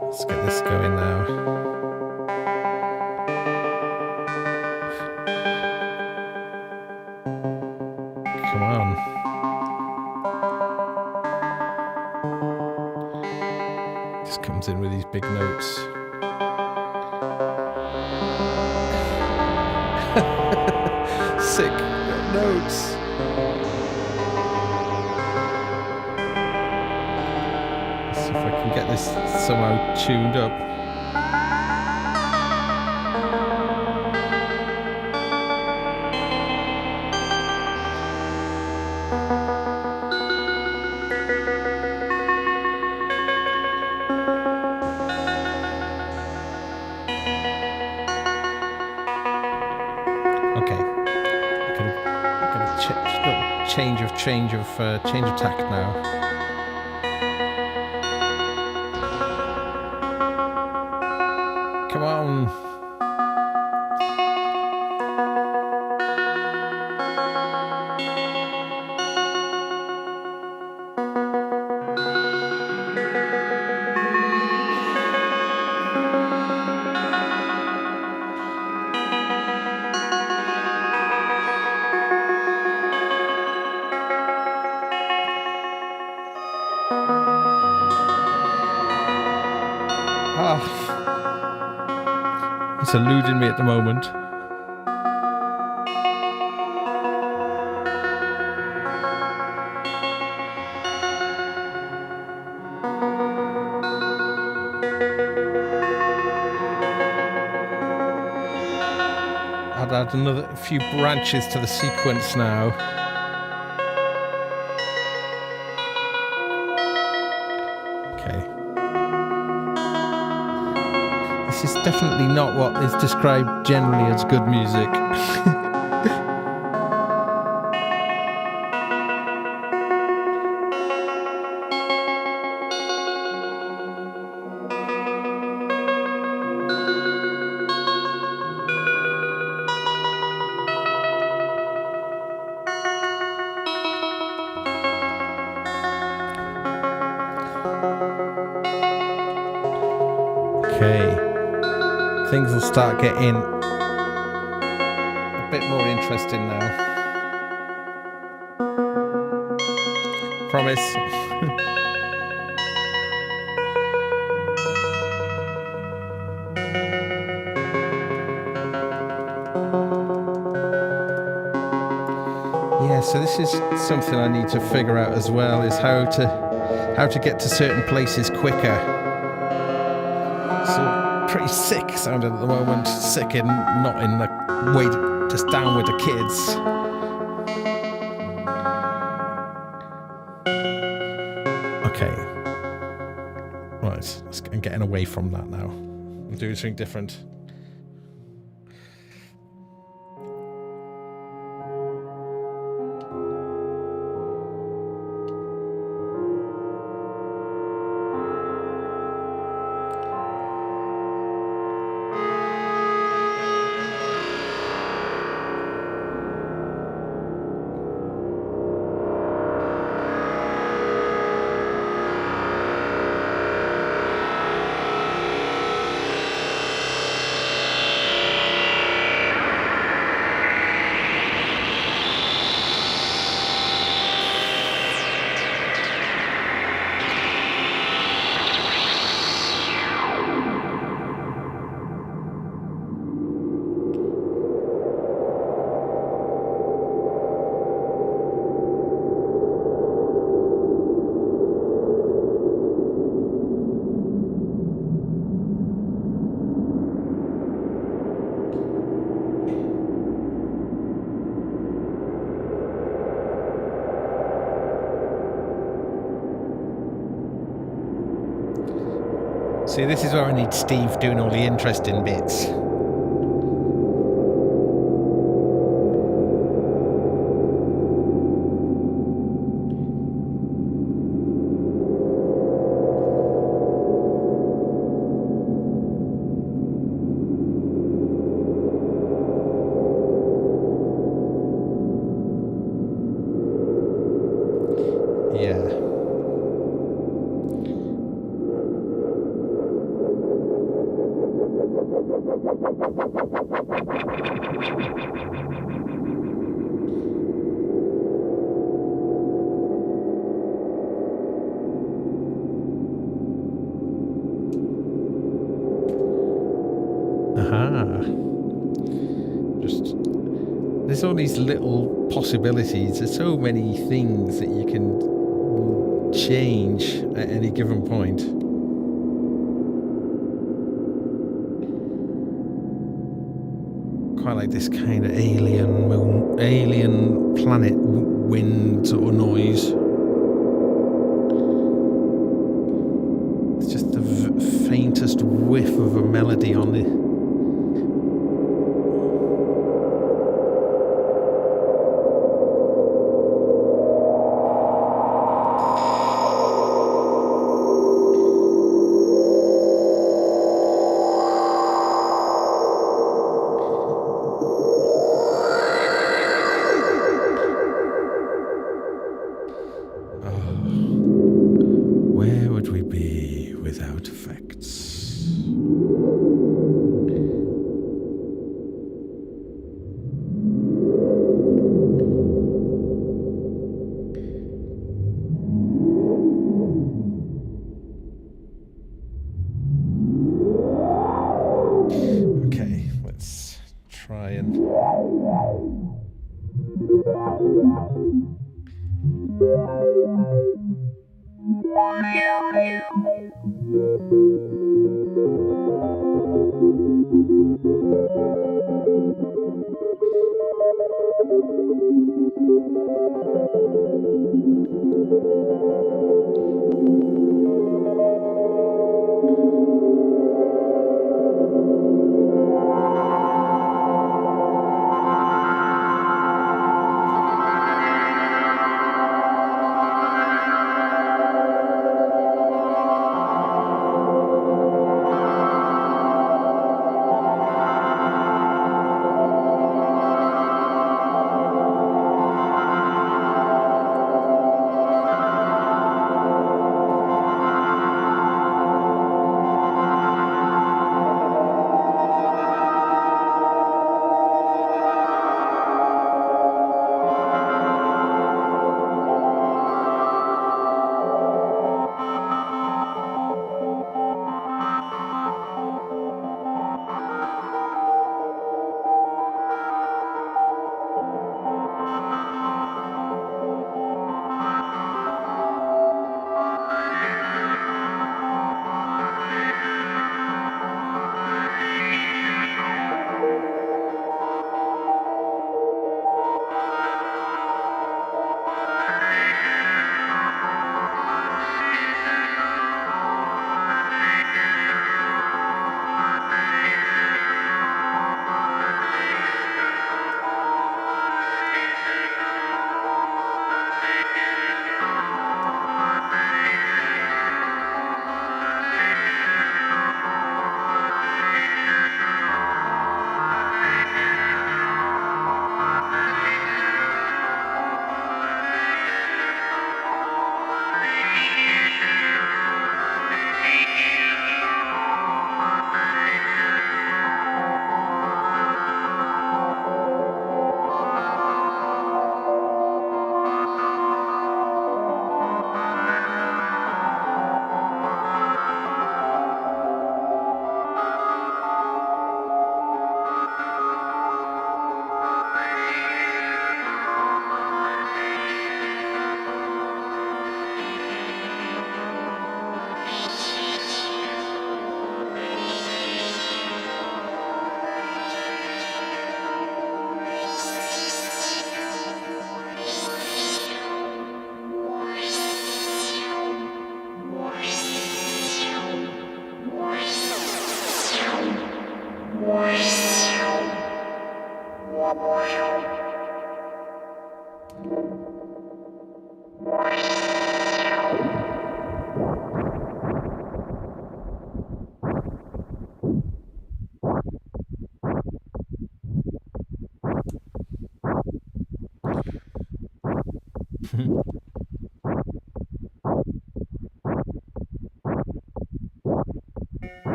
Let's get this going now. Come on. Just comes in with these big notes. Sick notes. Let's see if I can get this somehow tuned up. Change of tack now. Come on. It's eluding me at the moment. I'd add another few branches to the sequence now. This is definitely not what is described generally as good music. Okay. Things will start getting a bit more interesting now. Promise. Yeah, so this is something I need to figure out as well, is how to get to certain places quicker. So pretty sick sounding at the moment. Sick and not in the way, just down with the kids. Okay. Right, I'm getting away from that now. I'm doing something different. See, this is where I need Steve doing all the interesting bits. Yeah. Aha. Just, there's all these little possibilities. There's so many things that you can change at any given point. Quite like this kind of alien planet wind sort of noise. It's just the faintest whiff of a melody on it. Where would we be without effects? Okay, let's try and...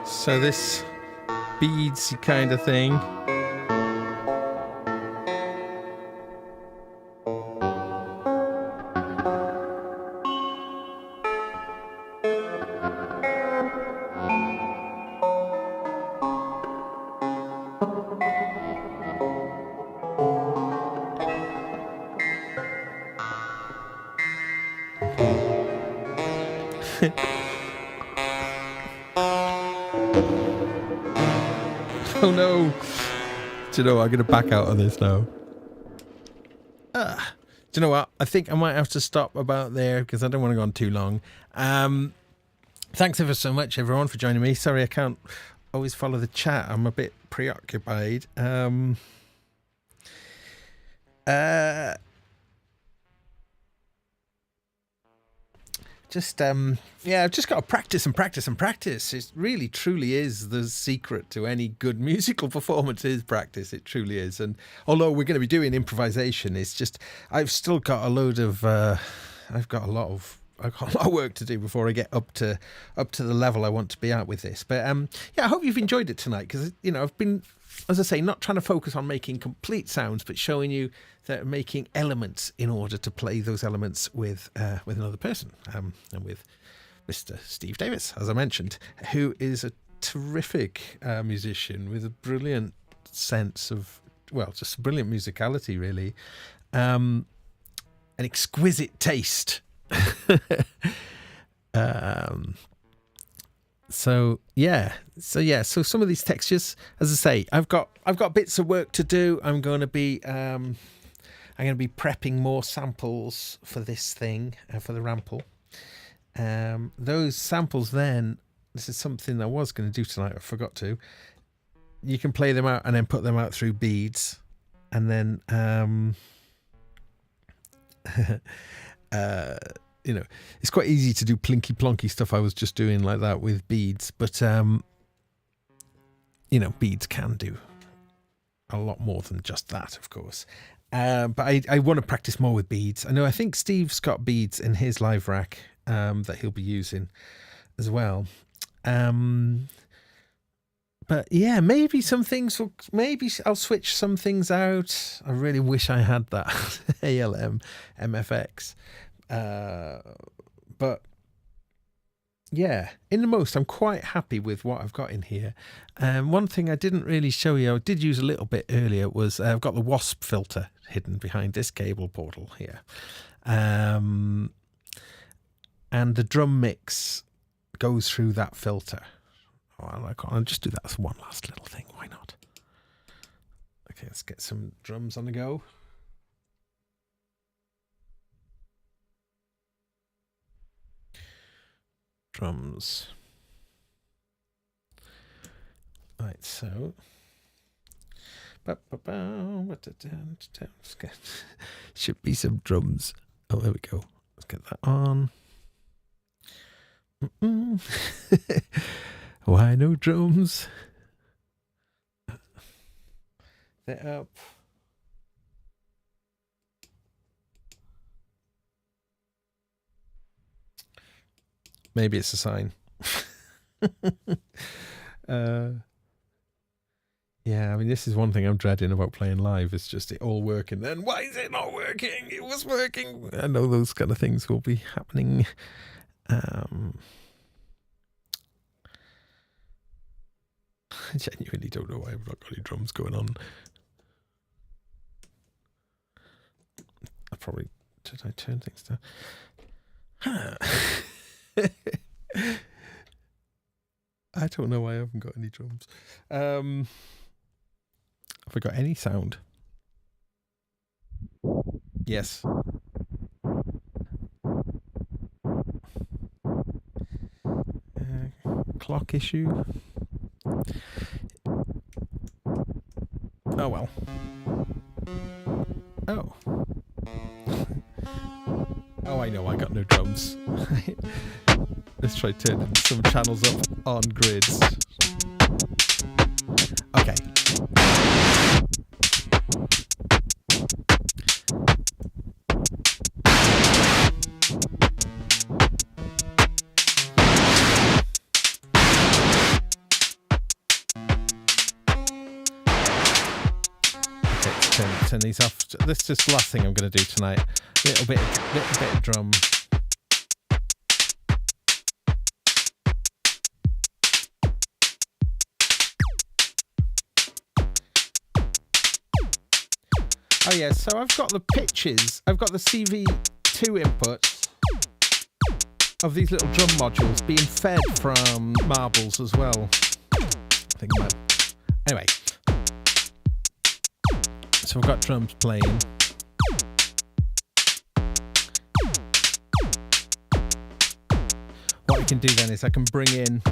So this beadsy kind of thing. Oh no. Do you know what? I'm going to back out of this now. Do you know what? I think I might have to stop about there because I don't want to go on too long. Thanks ever so much, everyone, for joining me. Sorry I can't always follow the chat. I'm a bit preoccupied. I've just got to practice and practice and practice. It really truly is the secret to any good musical performance is practice. It truly is. And although we're going to be doing improvisation, it's just I've still got a lot of work to do before I get up to the level I want to be at with this. But I hope you've enjoyed it tonight because I've been, as I say, not trying to focus on making complete sounds, but showing you that making elements in order to play those elements with another person, and with Mr. Steve Davis, as I mentioned, who is a terrific musician with a brilliant sense of, just brilliant musicality, really, an exquisite taste. So some of these textures, as I say, I've got bits of work to do. I'm going to be prepping more samples for this thing, for the rample. Those samples then, this is something I was going to do tonight, I forgot to. You can play them out and then put them out through beads, and then it's quite easy to do plinky plonky stuff I was just doing like that with beads, but beads can do a lot more than just that, of course. But I want to practice more with beads. I think Steve's got beads in his live rack that he'll be using as well. But yeah, maybe I'll switch some things out. I really wish I had that ALM MFX. But yeah, in the most, I'm quite happy with what I've got in here. One thing I didn't really show you, I did use a little bit earlier, was I've got the wasp filter hidden behind this cable portal here. And the drum mix goes through that filter. I'll just do that as one last little thing. Why not? Okay, let's get some drums on the go. Drums. Right, so Should be some drums. Oh, there we go. Let's get that on. Why no drums? They're up. Maybe it's a sign. Yeah, I mean, this is one thing I'm dreading about playing live. It's just it all working. Then why is it not working? It was working. I know those kind of things will be happening. I genuinely don't know why I've not got any drums going on. Did I turn things down? I don't know why I haven't got any drums. Have I got any sound? Yes. Clock issue. Oh well. Oh. Oh, I know, I got no drums. Let's try turning some channels up on grids. Okay. Turn these off. This is just the last thing I'm going to do tonight. Little bit of drum. Oh yeah, so I've got the pitches. I've got the CV2 inputs of these little drum modules being fed from marbles as well. Anyway. So I've got drums playing. What I can do then is I can bring in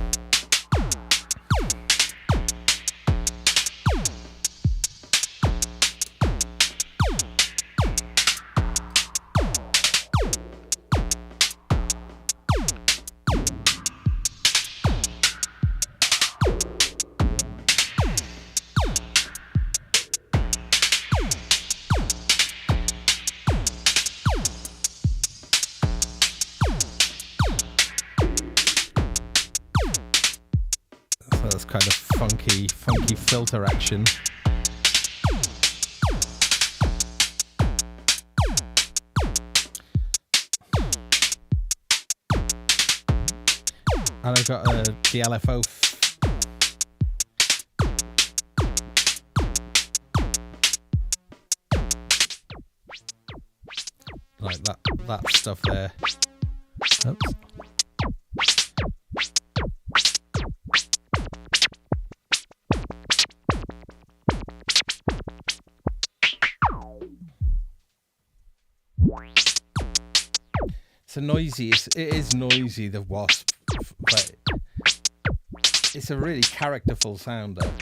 kind of funky filter action. And I've got the LFO. Like that stuff there. Oops. Noisy. It is noisy, the Wasp, but it's a really characterful sound though.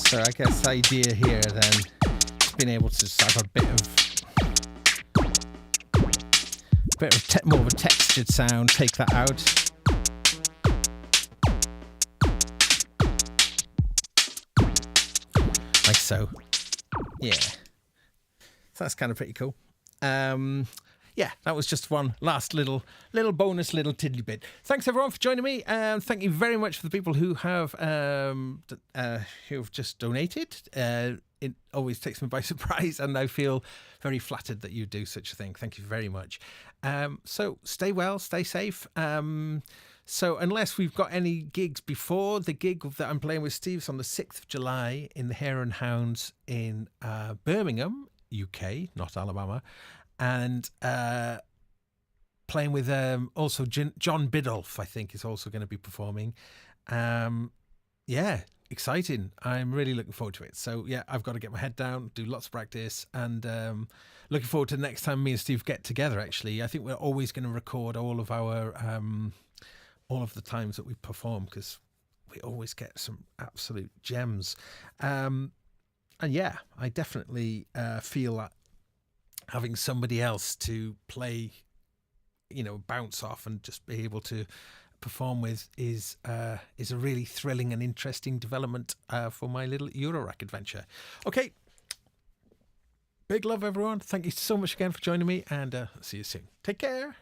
So I guess the idea here then is being able to just have a bit of more of a textured sound, take that out. Like so. Yeah. So that's kind of pretty cool. Yeah, that was just one last little bonus, little tiddly bit. Thanks everyone for joining me, and thank you very much for the people who've just donated. It always takes me by surprise, and I feel very flattered that you do such a thing. Thank you very much. So stay well, stay safe. So unless we've got any gigs before the gig that I'm playing with Steve's on the 6th of July in the Hare and Hounds in Birmingham, UK, not Alabama, and playing with also John Biddulph, I think, is also going to be performing. Yeah, exciting. I'm really looking forward to it. So yeah, I've got to get my head down, do lots of practice, and looking forward to the next time me and Steve get together. Actually, I think we're always going to record all of our all of the times that we perform, because we always get some absolute gems. And yeah, I definitely feel that having somebody else to play, bounce off and just be able to perform with is a really thrilling and interesting development for my little Eurorack adventure. Okay, big love everyone. Thank you so much again for joining me, and see you soon. Take care.